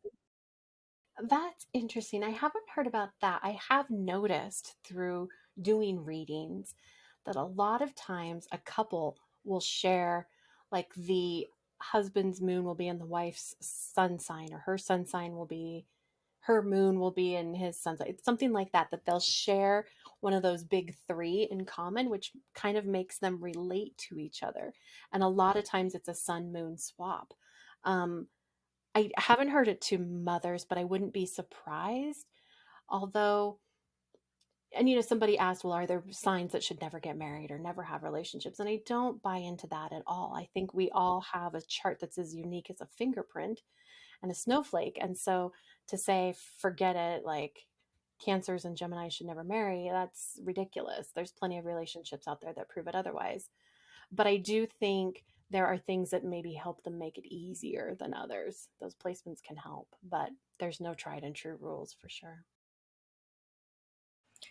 [SPEAKER 3] That's interesting. I haven't heard about that. I have noticed through doing readings that a lot of times a couple will share, like the husband's moon will be in the wife's sun sign, or her sun sign will be, her moon will be in his sun sign. It's something like that, that they'll share one of those big three in common, which kind of makes them relate to each other. And a lot of times it's a sun moon swap. Um, I haven't heard it to mothers, but I wouldn't be surprised. Although, and somebody asked, well, are there signs that should never get married or never have relationships? And I don't buy into that at all. I think we all have a chart that's as unique as a fingerprint and a snowflake. And so to say, forget it, like Cancers and Gemini should never marry, that's ridiculous. There's plenty of relationships out there that prove it otherwise. But I do think there are things that maybe help them make it easier than others. Those placements can help, but there's no tried and true rules for sure.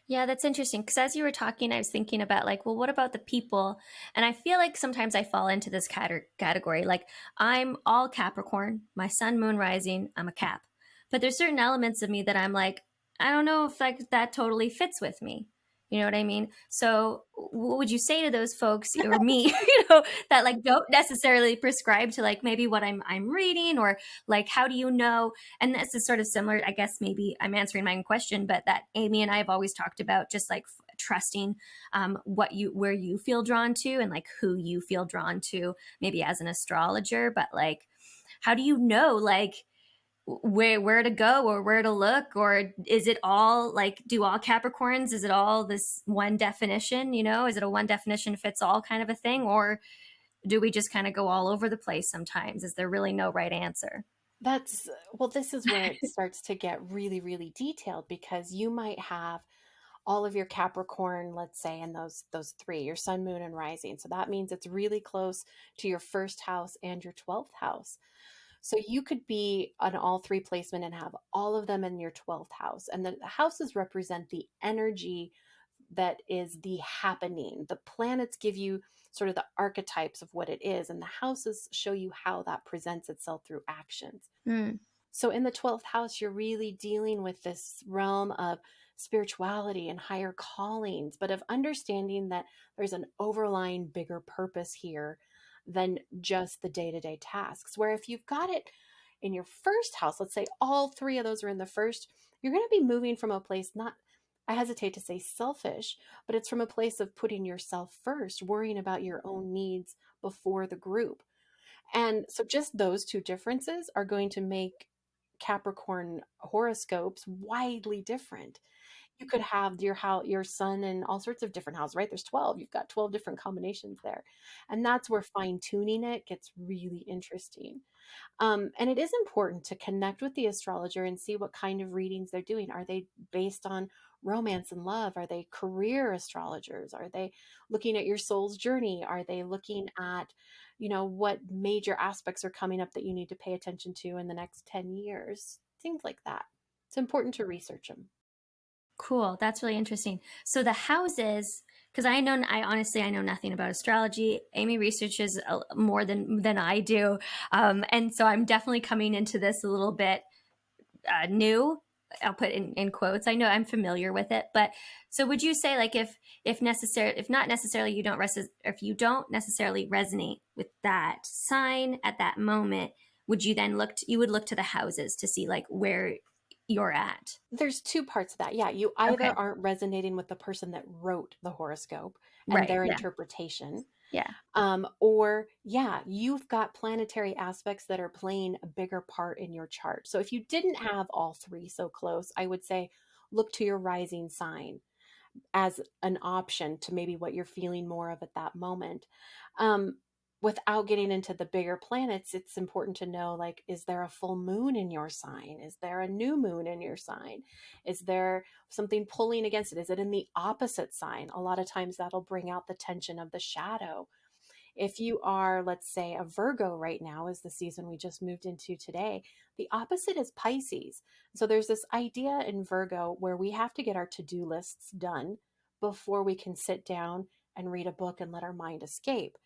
[SPEAKER 2] Yeah, that's interesting. Because as you were talking, I was thinking about like, well, what about the people? And I feel like sometimes I fall into this category. Like, I'm all Capricorn, my sun, moon, rising, I'm a Cap. But there's certain elements of me that I'm like, I don't know if that totally fits with me. You know what I mean? So, what would you say to those folks or me, that like don't necessarily prescribe to like maybe what I'm reading, or like how do you know? And this is sort of similar, I guess maybe I'm answering my own question, but that Amy and I have always talked about just like trusting where you feel drawn to and like who you feel drawn to, maybe as an astrologer. But like, how do you know like where to go or where to look? Or is it all like, do all Capricorns, is it all this one definition? Is it a one definition fits all kind of a thing? Or do we just kind of go all over the place sometimes? Is there really no right answer?
[SPEAKER 3] Well, this is where it starts to get really, really detailed, because you might have all of your Capricorn, let's say, in those three, your sun, moon, and rising. So that means it's really close to your first house and your 12th house. So you could be on all three placement and have all of them in your 12th house. And the houses represent the energy that is the happening. The planets give you sort of the archetypes of what it is, and the houses show you how that presents itself through actions.
[SPEAKER 2] Mm.
[SPEAKER 3] So in the 12th house, you're really dealing with this realm of spirituality and higher callings, but of understanding that there's an overlying bigger purpose here than just the day-to-day tasks. Where if you've got it in your first house, let's say all three of those are in the first, you're going to be moving from a place, not, I hesitate to say selfish, but it's from a place of putting yourself first, worrying about your own needs before the group. And so just those two differences are going to make Capricorn horoscopes widely different. You could have your sun in all sorts of different houses, right? There's 12. You've got 12 different combinations there. And that's where fine tuning it gets really interesting. And it is important to connect with the astrologer and see what kind of readings they're doing. Are they based on romance and love? Are they career astrologers? Are they looking at your soul's journey? Are they looking at, what major aspects are coming up that you need to pay attention to in the next 10 years? Things like that. It's important to research them.
[SPEAKER 2] Cool. That's really interesting. So the houses, because I honestly, I know nothing about astrology. Amy researches more than I do. And so I'm definitely coming into this a little bit new. I'll put in quotes. I know I'm familiar with it, but so would you say, like, if not necessarily if you don't necessarily resonate with that sign at that moment, would you then you would look to the houses to see like where you're at?
[SPEAKER 3] There's two parts of that. Yeah, you either
[SPEAKER 2] Okay.
[SPEAKER 3] aren't resonating with the person that wrote the horoscope and
[SPEAKER 2] Right.
[SPEAKER 3] their
[SPEAKER 2] Yeah.
[SPEAKER 3] interpretation.
[SPEAKER 2] Yeah.
[SPEAKER 3] Or yeah, you've got planetary aspects that are playing a bigger part in your chart. So if you didn't have all three so close, I would say look to your rising sign as an option to maybe what you're feeling more of at that moment. Um, Without getting into the bigger planets, it's important to know, like, is there a full moon in your sign? Is there a new moon in your sign? Is there something pulling against it? Is it in the opposite sign? A lot of times that'll bring out the tension of the shadow. If you are, let's say, a Virgo right now, is the season we just moved into today, the opposite is Pisces. So there's this idea in Virgo where we have to get our to-do lists done before we can sit down and read a book and let our mind escape.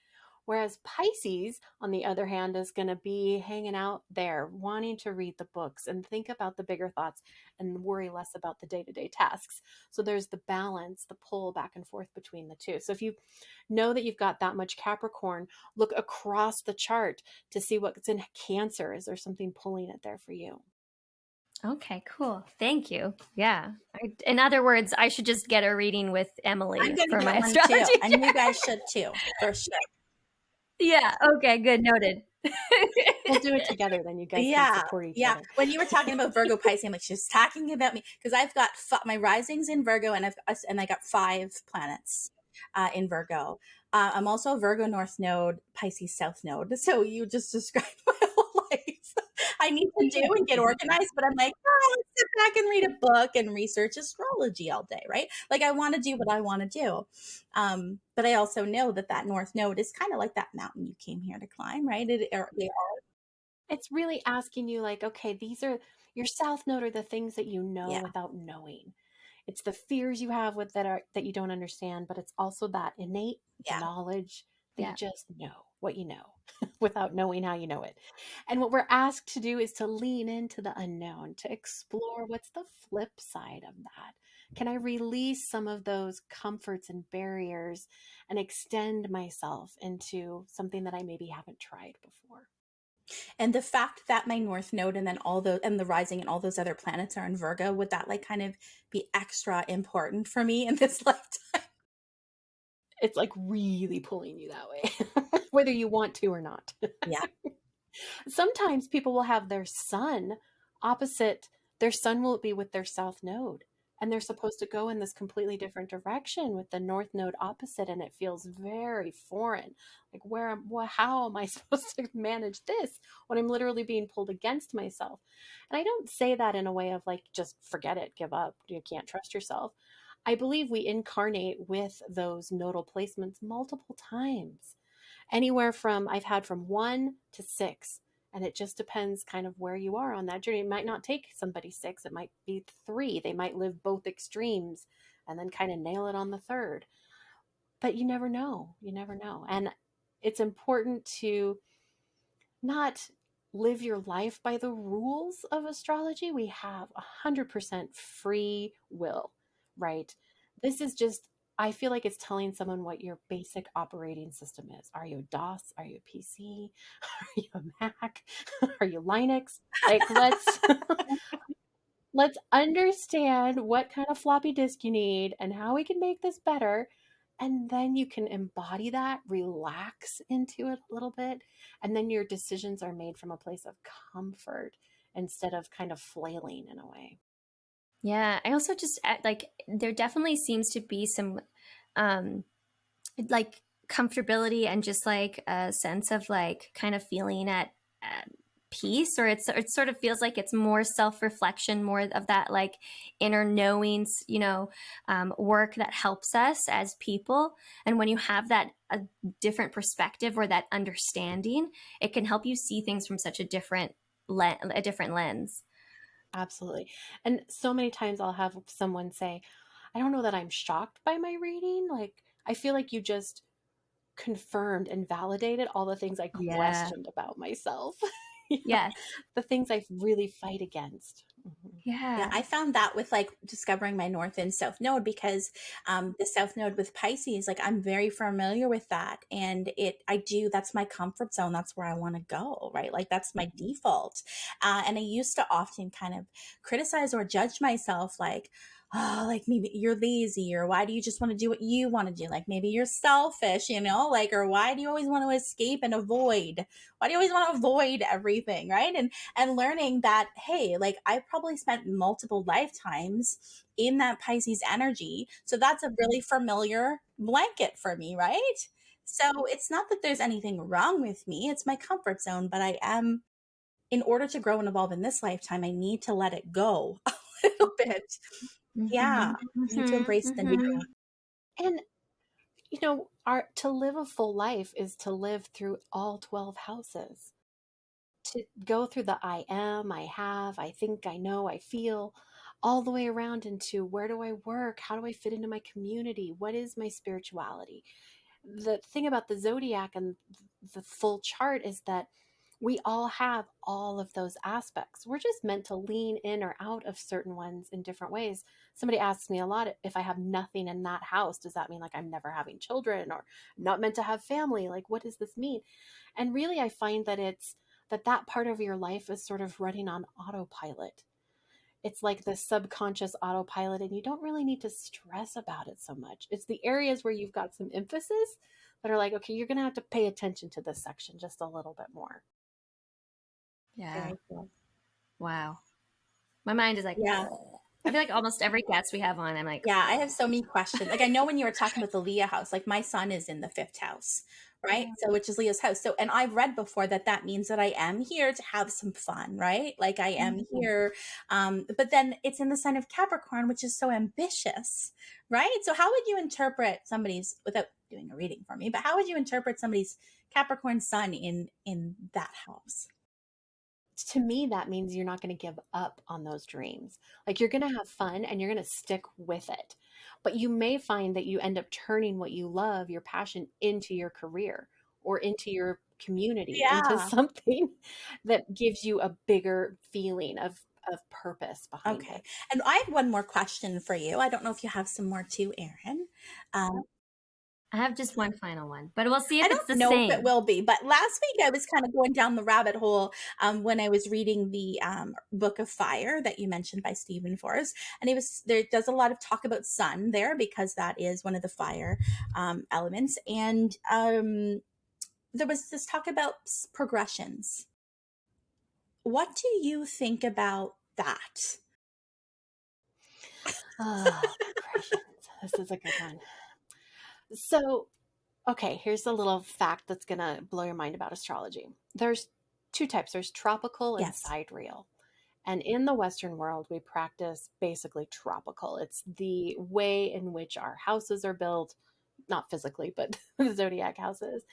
[SPEAKER 3] Whereas Pisces, on the other hand, is going to be hanging out there, wanting to read the books and think about the bigger thoughts and worry less about the day-to-day tasks. So there's the balance, the pull back and forth between the two. So if you know that you've got that much Capricorn, look across the chart to see what's in Cancer. Is there something pulling it there for you?
[SPEAKER 2] Okay, cool. Thank you. Yeah. In other words, I should just get a reading with Emily
[SPEAKER 1] I'm going to
[SPEAKER 2] for
[SPEAKER 1] get
[SPEAKER 2] my
[SPEAKER 1] one too.
[SPEAKER 2] astrology.
[SPEAKER 1] And you guys should too, for sure.
[SPEAKER 2] Yeah. Okay, good. Noted.
[SPEAKER 3] We'll do it together, then you guys can
[SPEAKER 1] Yeah.
[SPEAKER 3] support each
[SPEAKER 1] Yeah.
[SPEAKER 3] other.
[SPEAKER 1] When you were talking about Virgo Pisces, I'm like, she's talking about me because I've got my risings in Virgo and I got 5 planets in Virgo. I'm also a Virgo North Node, Pisces South Node. So you just described my whole life. I need to do and get organized, but I'm like, oh, let's sit back and read a book and research astrology all day, right? Like I want to do what I want to do. But I also know that North Node is kind of like that mountain you came here to climb, right? They are.
[SPEAKER 3] It's really asking you, like, okay, these are your South Node are the things that you know
[SPEAKER 1] Yeah.
[SPEAKER 3] without knowing. It's the fears you have that you don't understand, but it's also that innate
[SPEAKER 1] Yeah.
[SPEAKER 3] knowledge that
[SPEAKER 2] Yeah.
[SPEAKER 3] you just know what you know without knowing how you know it. And what we're asked to do is to lean into the unknown, to explore what's the flip side of that. Can I release some of those comforts and barriers and extend myself into something that I maybe haven't tried before?
[SPEAKER 1] And the fact that my North Node and then and the rising and all those other planets are in Virgo, would that like kind of be extra important for me in this lifetime?
[SPEAKER 3] It's like really pulling you that way, whether you want to or not.
[SPEAKER 1] Yeah.
[SPEAKER 3] Sometimes people will have their sun opposite, their sun will be with their South Node. And they're supposed to go in this completely different direction with the North Node opposite. And it feels very foreign. Like, how am I supposed to manage this when I'm literally being pulled against myself? And I don't say that in a way of like, just forget it, give up, you can't trust yourself. I believe we incarnate with those nodal placements multiple times. Anywhere from, I've had from 1 to 6. And it just depends kind of where you are on that journey. It might not take somebody 6, it might be 3. They might live both extremes and then kind of nail it on the third. But you never know. You never know. And it's important to not live your life by the rules of astrology. We have 100% free will, right? This is just, I feel like it's telling someone what your basic operating system is. Are you a DOS? Are you a PC? Are you a Mac? Are you Linux? Like, let's understand what kind of floppy disk you need and how we can make this better. And then you can embody that, relax into it a little bit. And then your decisions are made from a place of comfort instead of kind of flailing in a way.
[SPEAKER 2] Yeah, I also just like there definitely seems to be some um like comfortability and just like a sense of like kind of feeling at peace, or it sort of feels like it's more self-reflection, more of that like inner knowings, work that helps us as people. And when you have that a different perspective or that understanding, it can help you see things from such a different lens.
[SPEAKER 3] Absolutely. And so many times I'll have someone say, I don't know that I'm shocked by my reading. Like, I feel like you just confirmed and validated all the things I
[SPEAKER 2] Yeah.
[SPEAKER 3] questioned about myself. You know,
[SPEAKER 2] Yes.
[SPEAKER 3] the things I really fight against. Mhm.
[SPEAKER 1] Yeah,
[SPEAKER 2] Yeah.
[SPEAKER 1] I found that with like discovering my North and South Node because the South Node with Pisces, like I'm very familiar with that. And that's my comfort zone. That's where I want to go, right? Like that's my default. And I used to often kind of criticize or judge myself like, oh, like maybe you're lazy, or why do you just want to do what you want to do? Like maybe you're selfish, like, or why do you always want to escape and avoid? Why do you always want to avoid everything, right? And learning that, hey, like I probably spent multiple lifetimes in that Pisces energy, so that's a really familiar blanket for me, right? So it's not that there's anything wrong with me, it's my comfort zone, but I am, in order to grow and evolve in this lifetime, I need to let it go a little bit. Yeah,
[SPEAKER 2] Mm-hmm.
[SPEAKER 1] I need to
[SPEAKER 2] Mm-hmm.
[SPEAKER 1] embrace the new.
[SPEAKER 2] Mm-hmm.
[SPEAKER 3] And our to live a full life is to live through all 12 houses. To go through the I am, I have, I think, I know, I feel, all the way around into where do I work? How do I fit into my community? What is my spirituality? The thing about the zodiac and the full chart is that we all have all of those aspects. We're just meant to lean in or out of certain ones in different ways. Somebody asks me a lot, if I have nothing in that house, does that mean like I'm never having children or not meant to have family? Like, what does this mean? And really, I find that that part of your life is sort of running on autopilot. It's like the subconscious autopilot, and you don't really need to stress about it so much. It's the areas where you've got some emphasis that are like, okay, you're going to have to pay attention to this section just a little bit more.
[SPEAKER 2] Yeah.
[SPEAKER 3] Very cool.
[SPEAKER 2] Wow. My mind is like,
[SPEAKER 1] Yeah.
[SPEAKER 2] I feel like almost every guest we have on, I'm like,
[SPEAKER 1] Yeah, I have so many questions. Like I know when you were talking about the Leah house, like my son is in the fifth house, right?
[SPEAKER 3] Yeah.
[SPEAKER 1] So which is Leah's house. So and I've read before that means that I am here to have some fun, right? Like I am
[SPEAKER 3] Mhm.
[SPEAKER 1] here. But then it's in the sign of Capricorn, which is so ambitious, right? So how would you interpret somebody's, without doing a reading for me, but how would you interpret somebody's Capricorn sun in that house?
[SPEAKER 3] To me, that means you're not going to give up on those dreams. Like you're going to have fun and you're going to stick with it. But you may find that you end up turning what you love, your passion, into your career or into your community, into
[SPEAKER 1] Yeah.
[SPEAKER 3] something that gives you a bigger feeling of purpose behind
[SPEAKER 1] Okay.
[SPEAKER 3] it.
[SPEAKER 1] And I have one more question for you. I don't know if you have some more too, Erin. Um,
[SPEAKER 2] I have just one final one, but we'll see
[SPEAKER 1] I
[SPEAKER 2] if it's
[SPEAKER 1] don't
[SPEAKER 2] the
[SPEAKER 1] know if it
[SPEAKER 2] same.
[SPEAKER 1] will be, but last week I was kind of going down the rabbit hole when I was reading the Book of Fire that you mentioned by Stephen Forrest, and there does a lot of talk about sun there because that is one of the fire elements, and there was this talk about progressions. What do you think about that?
[SPEAKER 3] Oh, progressions. This is a good one. So, okay, here's a little fact that's going to blow your mind about astrology. There's two types, there's tropical and
[SPEAKER 1] Yes.
[SPEAKER 3] sidereal. And in the Western world, we practice basically tropical. It's the way in which our houses are built, not physically, but the zodiac houses.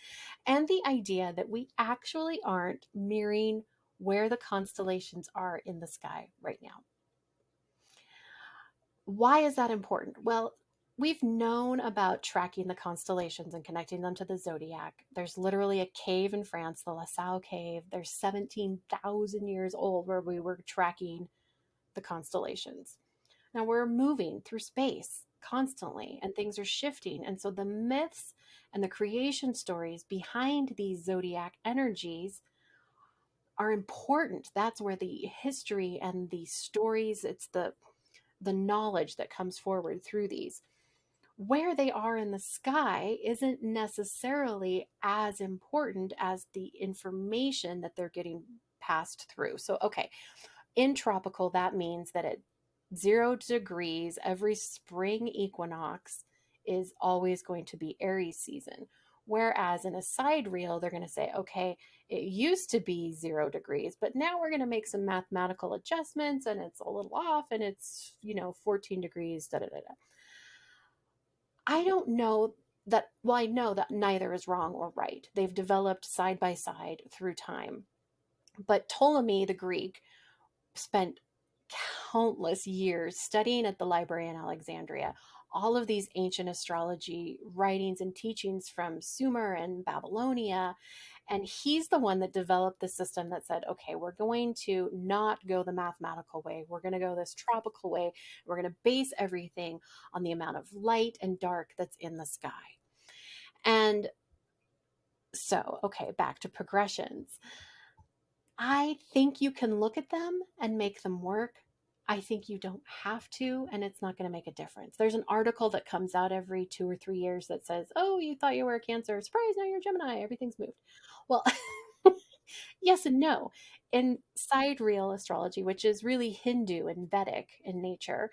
[SPEAKER 3] And the idea that we actually aren't mirroring where the constellations are in the sky right now. Why is that important? Well, we've known about tracking the constellations and connecting them to the zodiac. There's literally a cave in France, the La Salle Cave. There's 17,000 years old where we were tracking the constellations. Now we're moving through space constantly and things are shifting. And so the myths and the creation stories behind these zodiac energies are important. That's where the history and the stories, it's the knowledge that comes forward through these. Where they are in the sky isn't necessarily as important as the information that they're getting passed through. So, okay, In tropical, that means that at 0 degrees, every spring equinox is always going to be Aries season. Whereas in a sidereal, they're going to say, okay, it used to be 0 degrees, but now we're going to make some mathematical adjustments and it's a little off and it's, 14 degrees, da da da da. I don't know that, well, I know that neither is wrong or right. They've developed side by side through time. But Ptolemy, the Greek, spent countless years studying at the library in Alexandria all of these ancient astrology writings and teachings from Sumer and Babylonia. And he's the one that developed the system that said, okay, we're going to not go the mathematical way. We're going to go this tropical way. We're going to base everything on the amount of light and dark that's in the sky. And so, okay, back to progressions. I think you can look at them and make them work. I think you don't have to, and it's not going to make a difference. There's an article that comes out every 2 or 3 years that says, oh, you thought you were a Cancer. Surprise, now you're a Gemini. Everything's moved. Well, yes and no. In sidereal astrology, which is really Hindu and Vedic in nature,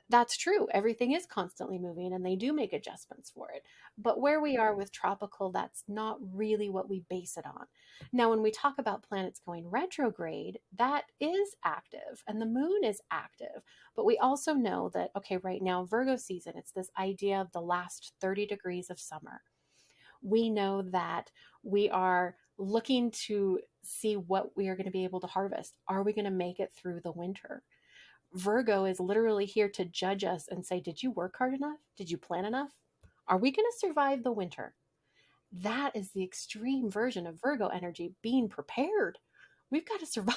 [SPEAKER 3] that's true. Everything is constantly moving and they do make adjustments for it. But where we are with tropical, that's not really what we base it on. Now, when we talk about planets going retrograde, that is active and the moon is active. But we also know that, okay, right now, Virgo season, it's this idea of the last 30 degrees of summer. We know that we are looking to see what we are going to be able to harvest. Are we going to make it through the winter? Virgo is literally here to judge us and say, did you work hard enough? Did you plan enough? Are we going to survive the winter? That is the extreme version of Virgo energy, being prepared. We've got to survive.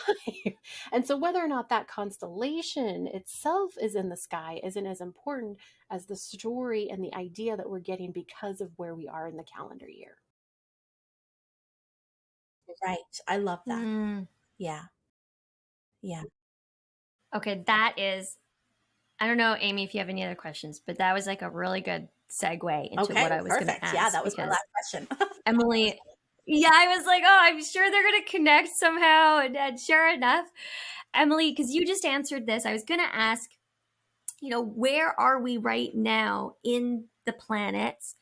[SPEAKER 3] And so whether or not that constellation itself is in the sky isn't as important as the story and the idea that we're getting because of where we are in the calendar year.
[SPEAKER 1] Right. I love that.
[SPEAKER 2] Mm.
[SPEAKER 1] Yeah. Yeah.
[SPEAKER 2] Okay, that is, I don't know, Amy, if you have any other questions, but that was like a really good segue into
[SPEAKER 1] Okay.
[SPEAKER 2] what I was going to
[SPEAKER 1] Perfect.
[SPEAKER 2] ask.
[SPEAKER 1] Yeah, that was my
[SPEAKER 2] because
[SPEAKER 1] last question.
[SPEAKER 2] Emily, yeah, I was like, oh, I'm sure they're going to connect somehow. And sure enough, Emily, because you just answered this, I was going to ask, where are we right now in the planets?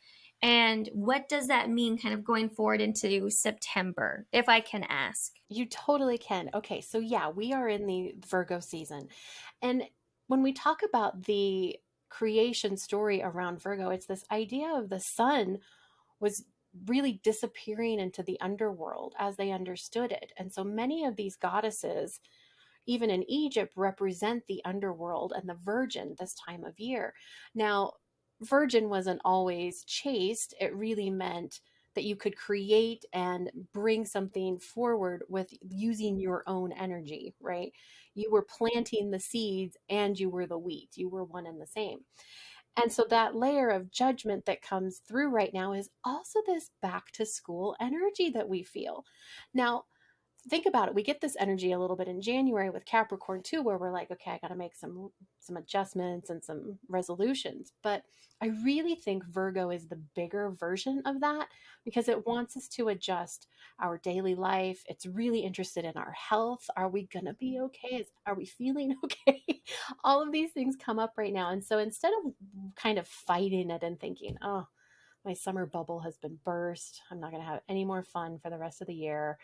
[SPEAKER 2] And what does that mean kind of going forward into September, if I can ask?
[SPEAKER 3] You totally can. Okay, so yeah, we are in the Virgo season. And when we talk about the creation story around Virgo, it's this idea of the sun was really disappearing into the underworld as they understood it. And so many of these goddesses, even in Egypt, represent the underworld and the virgin this time of year. Now, virgin wasn't always chaste, it really meant that you could create and bring something forward with using your own energy, right? You were planting the seeds and you were the wheat, you were one and the same. And so that layer of judgment that comes through right now is also this back to school energy that we feel. Now, think about it. We get this energy a little bit in January with Capricorn too, where we're like, okay, I got to make some adjustments and some resolutions. But I really think Virgo is the bigger version of that because it wants us to adjust our daily life. It's really interested in our health. Are we going to be okay? Are we feeling okay? All of these things come up right now. And so instead of kind of fighting it and thinking, oh, my summer bubble has been burst, I'm not going to have any more fun for the rest of the year.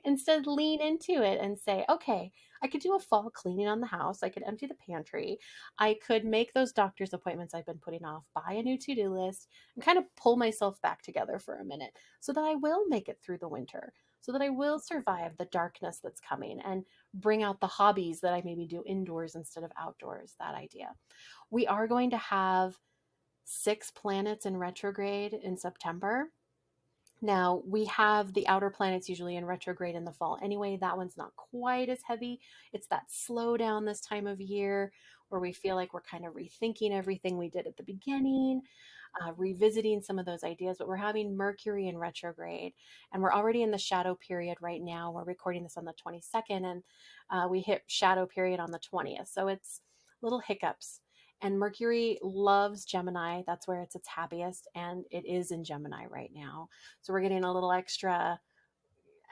[SPEAKER 3] Instead, lean into it and say, okay, I could do a fall cleaning on the house. I could empty the pantry. I could make those doctor's appointments I've been putting off, buy a new to-do list, and kind of pull myself back together for a minute so that I will make it through the winter, so that I will survive the darkness that's coming and bring out the hobbies that I maybe do indoors instead of outdoors, that idea. We are going to have 6 planets in retrograde in September. Now, we have the outer planets usually in retrograde in the fall. Anyway, that one's not quite as heavy. It's that slowdown this time of year where we feel like we're kind of rethinking everything we did at the beginning, revisiting some of those ideas. But we're having Mercury in retrograde, and we're already in the shadow period right now. We're recording this on the 22nd, and we hit shadow period on the 20th. So it's little hiccups. And Mercury loves Gemini. That's where it's its happiest. And it is in Gemini right now. So we're getting a little extra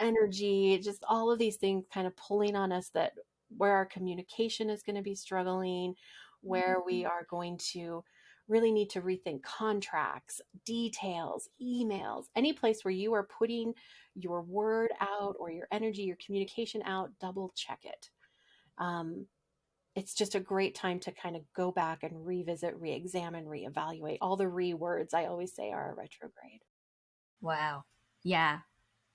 [SPEAKER 3] energy, just all of these things kind of pulling on us that where our communication is going to be struggling, where we are going to really need to rethink contracts, details, emails, any place where you are putting your word out or your energy, your communication out, double check it. It's just a great time to kind of go back and revisit, re-examine, reevaluate. All the words I always say are retrograde.
[SPEAKER 2] Wow. Yeah.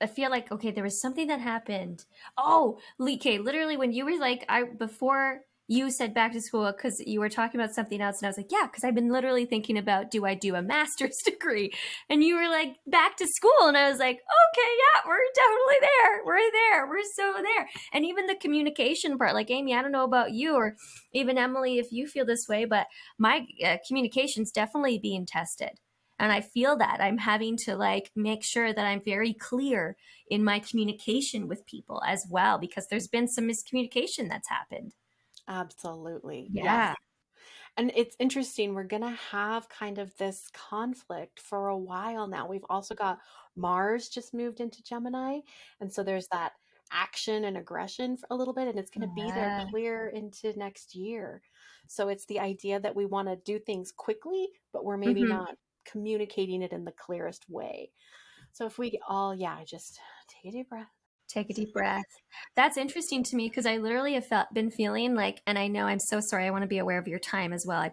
[SPEAKER 2] I feel like, okay, there was something that happened. Oh, okay, literally when you were like, before you said back to school, because you were talking about something else, and I was like, yeah, because I've been literally thinking about, do I do a master's degree? And you were like, back to school, and I was like, okay, yeah, we're totally there. We're there. We're so there. And even the communication part, like Amy, I don't know about you, or even Emily, if you feel this way, but my communication's definitely being tested. And I feel that I'm having to like make sure that I'm very clear in my communication with people as well, because there's been some miscommunication that's happened.
[SPEAKER 3] Absolutely.
[SPEAKER 2] Yeah.
[SPEAKER 3] Yes. And it's interesting. We're going to have kind of this conflict for a while now. We've also got Mars just moved into Gemini. And so there's that action and aggression for a little bit, and it's going to be there
[SPEAKER 2] Yeah.
[SPEAKER 3] clear into next year. So it's the idea that we want to do things quickly, but we're maybe not communicating it in the clearest way. So if we all, just take a deep breath.
[SPEAKER 2] Take a deep breath. That's interesting to me because I literally have been feeling like, and I know I'm so sorry, I want to be aware of your time as well.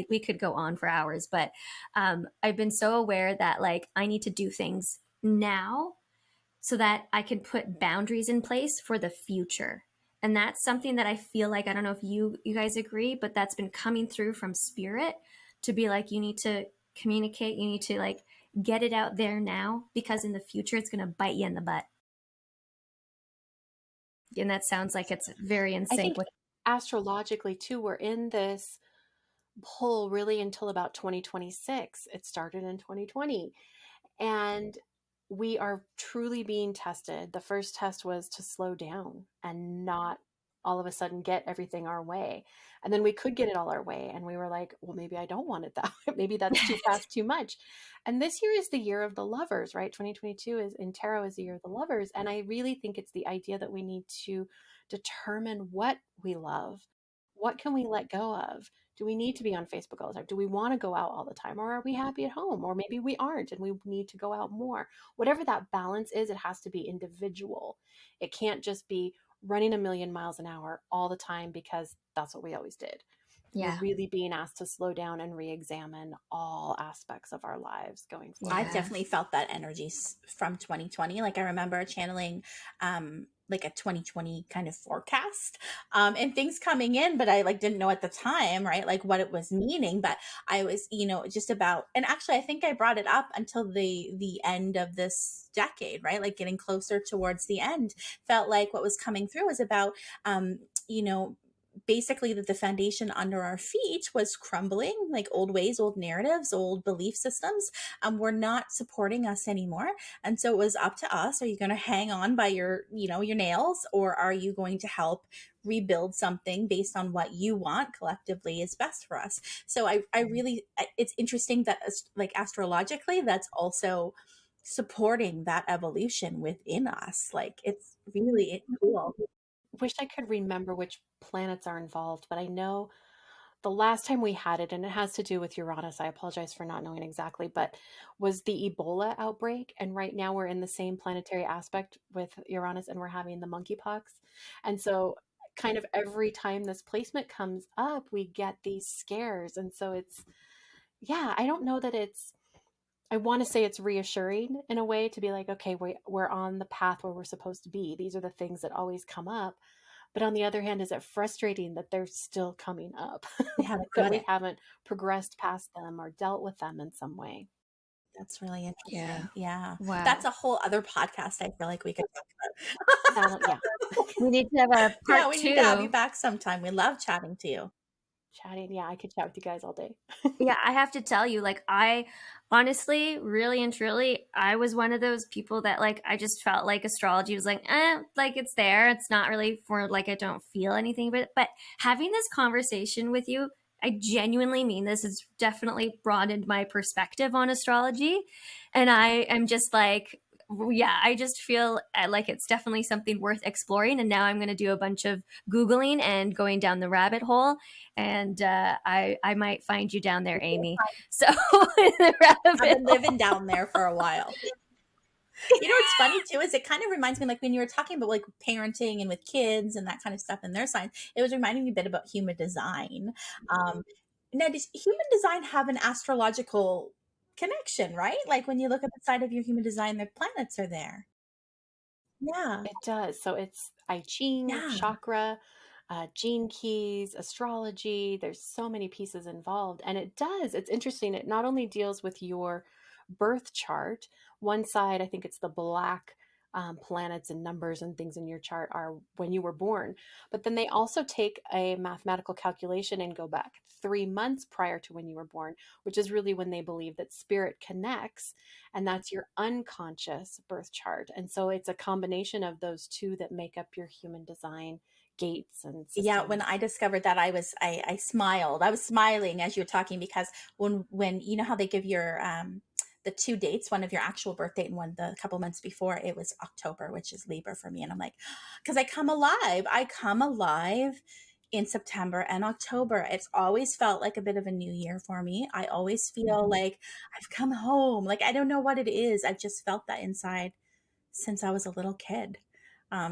[SPEAKER 2] We could go on for hours, but I've been so aware that like I need to do things now so that I can put boundaries in place for the future. And that's something that I feel like, I don't know if you guys agree, but that's been coming through from spirit to be like, you need to communicate, you need to like get it out there now, because in the future it's going to bite you in the butt. And that sounds like it's very in
[SPEAKER 3] I
[SPEAKER 2] sync
[SPEAKER 3] think
[SPEAKER 2] with.
[SPEAKER 3] astrologically too, we're in this pull really until about 2026. It started in 2020. And we are truly being tested. The first test was to slow down and not all of a sudden get everything our way. And then we could get it all our way. And we were like, well, maybe I don't want it that way. Maybe that's too fast, too much. And this year is the year of the lovers, right? 2022 is in tarot is the year of the lovers. And I really think it's the idea that we need to determine what we love. What can we let go of? Do we need to be on Facebook all the time? Do we want to go out all the time? Or are we happy at home? Or maybe we aren't and we need to go out more. Whatever that balance is, it has to be individual. It can't just be running a million miles an hour all the time because that's what we always did.
[SPEAKER 2] Yeah.
[SPEAKER 3] We're really being asked to slow down and re-examine all aspects of our lives going forward.
[SPEAKER 1] I've definitely felt that energy from 2020. Like I remember channeling like a 2020 kind of forecast and things coming in, but I like didn't know at the time, right? Like what it was meaning, but I was, just about, and actually I think I brought it up until the end of this decade, right? Like getting closer towards the end, felt like what was coming through was about, basically that the foundation under our feet was crumbling, like old ways, old narratives, old belief systems were not supporting us anymore. And so it was up to us. Are you going to hang on by your nails, or are you going to help rebuild something based on what you want collectively is best for us? So I really, it's interesting that like astrologically, that's also supporting that evolution within us. Like it's really cool.
[SPEAKER 3] Wish I could remember which planets are involved, but I know the last time we had it, and it has to do with Uranus, I apologize for not knowing exactly, but was the Ebola outbreak. And right now we're in the same planetary aspect with Uranus and we're having the monkeypox. And so kind of every time this placement comes up, we get these scares. And so it's, I don't know that I want to say it's reassuring in a way to be like, okay, we're on the path where we're supposed to be. These are the things that always come up. But on the other hand, is it frustrating that they're still coming up? That we haven't progressed past them or dealt with them in some way.
[SPEAKER 1] That's really interesting. Yeah.
[SPEAKER 2] Wow.
[SPEAKER 1] That's a whole other podcast I feel like we could talk
[SPEAKER 3] about.
[SPEAKER 2] We need to have a part
[SPEAKER 1] we
[SPEAKER 2] 2.
[SPEAKER 1] need to have you back sometime. We love chatting to you.
[SPEAKER 3] I could chat with you guys all day.
[SPEAKER 2] Yeah, I have to tell you, like, I honestly, really and truly, I was one of those people that, like, I just felt like astrology was like, like it's there. It's not really for, like, I don't feel anything. But having this conversation with you, I genuinely mean this, has definitely broadened my perspective on astrology. And I am just like, yeah, I just feel like it's definitely something worth exploring. And now I'm going to do a bunch of Googling and going down the rabbit hole. And I might find you down there, Amy. So, in the
[SPEAKER 1] I've
[SPEAKER 2] rabbit
[SPEAKER 1] been
[SPEAKER 2] hole.
[SPEAKER 1] living down there for a while. You know what's funny too is it kind of reminds me, like when you were talking about like parenting and with kids and that kind of stuff in their sign, it was reminding me a bit about human design. Now, does human design have an astrological connection, right? Like when you look at the side of your human design, the planets are there. Yeah.
[SPEAKER 3] It does. So it's I Ching,
[SPEAKER 1] Yeah.
[SPEAKER 3] chakra, gene keys, astrology. There's so many pieces involved. And it does. It's interesting. It not only deals with your birth chart, one side, I think it's the black planets and numbers and things in your chart are when you were born. But then they also take a mathematical calculation and go back 3 months prior to when you were born, which is really when they believe that spirit connects, and that's your unconscious birth chart. And so it's a combination of those two that make up your human design gates and
[SPEAKER 1] Yeah, when
[SPEAKER 3] systems.
[SPEAKER 1] I discovered that, I smiled. I was smiling as you were talking because when you know how they give your the two dates, one of your actual birth date and one the couple months before, it was October, which is Libra for me, and I'm like, because I come alive. I come alive in September and October. It's always felt like a bit of a new year for me. I always feel like I've come home. Like I don't know what it is. I've just felt that inside since I was a little kid.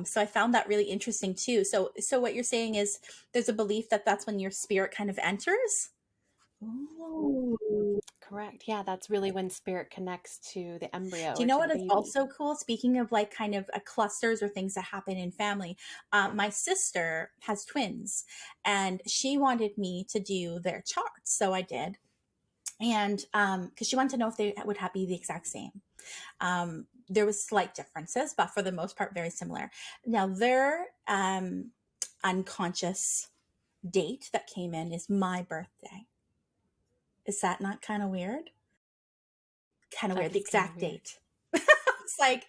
[SPEAKER 1] So I found that really interesting too. So what you're saying is there's a belief that that's when your spirit kind of enters. Ooh.
[SPEAKER 3] Correct. Yeah, that's really when spirit connects to the embryo
[SPEAKER 1] Do you
[SPEAKER 3] or
[SPEAKER 1] know
[SPEAKER 3] to the
[SPEAKER 1] what is
[SPEAKER 3] baby.
[SPEAKER 1] also cool? Speaking of like kind of clusters or things that happen in family, my sister has twins, and she wanted me to do their charts, so I did, and because she wanted to know if they would be the exact same. There was slight differences, but for the most part, very similar. Now, their unconscious date that came in is my birthday. Is that not kind of weird? Kind of
[SPEAKER 3] That
[SPEAKER 1] weird. The
[SPEAKER 3] is kind of
[SPEAKER 1] exact
[SPEAKER 3] weird.
[SPEAKER 1] date. It's like,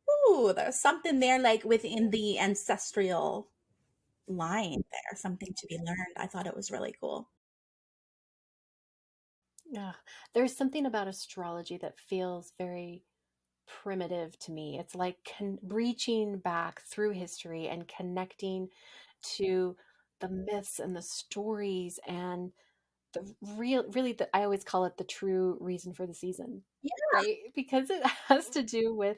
[SPEAKER 1] ooh, there's something there, like within the ancestral line there, something to be learned. I thought it was really cool.
[SPEAKER 3] Yeah. There's something about astrology that feels very primitive to me. It's like reaching back through history and connecting to the myths and the stories and the really, I always call it the true reason for the season,
[SPEAKER 1] Yeah.
[SPEAKER 3] right? Because it has to do with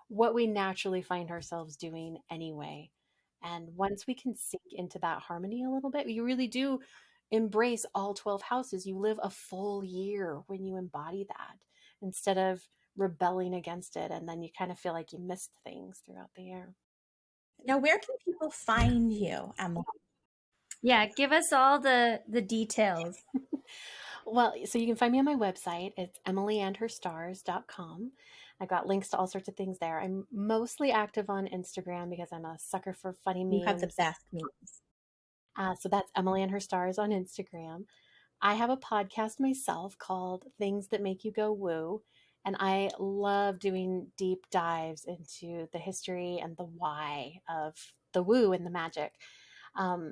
[SPEAKER 3] what we naturally find ourselves doing anyway. And once we can sink into that harmony a little bit, you really do embrace all 12 houses. You live a full year when you embody that instead of rebelling against it. And then you kind of feel like you missed things throughout the year.
[SPEAKER 1] Now, where can people find you, Emily?
[SPEAKER 2] Yeah, give us all the details.
[SPEAKER 3] Well, so you can find me on my website. It's emilyandherstars.com. I've got links to all sorts of things there. I'm mostly active on Instagram because I'm a sucker for funny
[SPEAKER 1] You have the
[SPEAKER 3] memes.
[SPEAKER 1] best memes.
[SPEAKER 3] So that's Emily and Her Stars on Instagram. I have a podcast myself called Things That Make You Go Woo. And I love doing deep dives into the history and the why of the woo and the magic.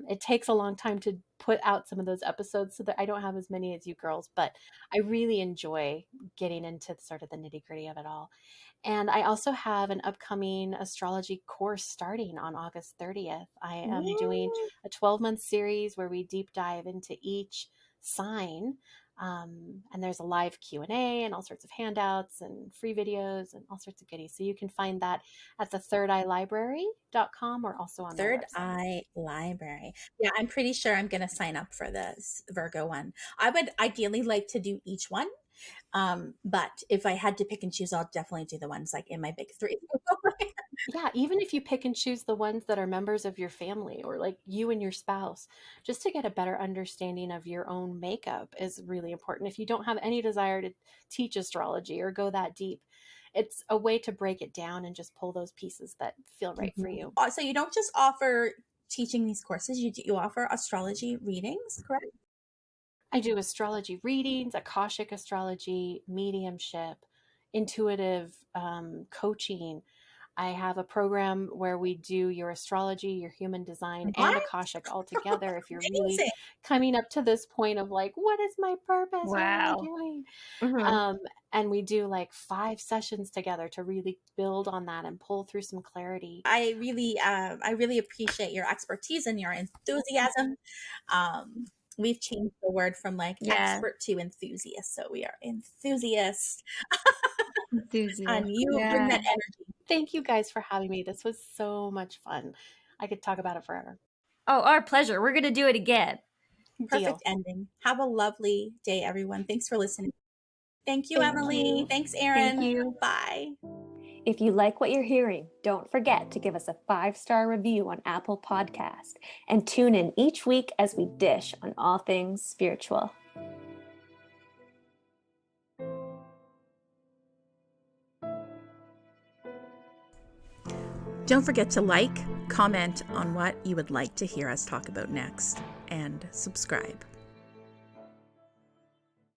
[SPEAKER 3] It takes a long time to put out some of those episodes so that I don't have as many as you girls, but I really enjoy getting into sort of the nitty gritty of it all. And I also have an upcoming astrology course starting on August 30th. I am doing
[SPEAKER 1] Woo.
[SPEAKER 3] a 12-month series where we deep dive into each sign. And there's a live Q&A and all sorts of handouts and free videos and all sorts of goodies. So you can find that at the thirdeyelibrary.com or also on my
[SPEAKER 1] Third
[SPEAKER 3] website.
[SPEAKER 1] Eye Library. Yeah, I'm pretty sure I'm going to sign up for this Virgo one. I would ideally like to do each one. But if I had to pick and choose, I'll definitely do the ones like in my big three.
[SPEAKER 3] Yeah, even if you pick and choose the ones that are members of your family or like you and your spouse, just to get a better understanding of your own makeup is really important. If you don't have any desire to teach astrology or go that deep, it's a way to break it down and just pull those pieces that feel right for
[SPEAKER 1] Mhm.
[SPEAKER 3] you.
[SPEAKER 1] So you don't just offer teaching these courses, you offer astrology readings, correct?
[SPEAKER 3] I do astrology readings, Akashic astrology, mediumship, intuitive coaching. I have a program where we do your astrology, your human design, and
[SPEAKER 1] What?
[SPEAKER 3] Akashic all together. If you're really
[SPEAKER 1] Amazing.
[SPEAKER 3] coming up to this point of like, what is my purpose? What am I
[SPEAKER 2] Wow.
[SPEAKER 3] doing?
[SPEAKER 2] Mhm.
[SPEAKER 3] And we do like 5 sessions together to really build on that and pull through some clarity.
[SPEAKER 1] I really appreciate your expertise and your enthusiasm. We've changed the word from like
[SPEAKER 2] Yeah.
[SPEAKER 1] expert to enthusiast, so we are enthusiasts,
[SPEAKER 2] Enthusiast.
[SPEAKER 1] and you bring
[SPEAKER 2] Yeah.
[SPEAKER 1] that energy.
[SPEAKER 3] Thank you guys for having me. This was so much fun. I could talk about it forever.
[SPEAKER 2] Oh, our pleasure. We're going to do it again.
[SPEAKER 1] Perfect
[SPEAKER 3] Deal.
[SPEAKER 1] ending. Have a lovely day, everyone. Thanks for listening. Thank you,
[SPEAKER 3] Thank
[SPEAKER 1] Emily.
[SPEAKER 3] you.
[SPEAKER 1] Thanks,
[SPEAKER 2] Thank
[SPEAKER 1] Erin.
[SPEAKER 2] you.
[SPEAKER 1] Bye.
[SPEAKER 4] If you like what you're hearing, don't forget to give us a 5-star review on Apple Podcast and tune in each week as we dish on all things spiritual.
[SPEAKER 1] Don't forget to like, comment on what you would like to hear us talk about next, and subscribe.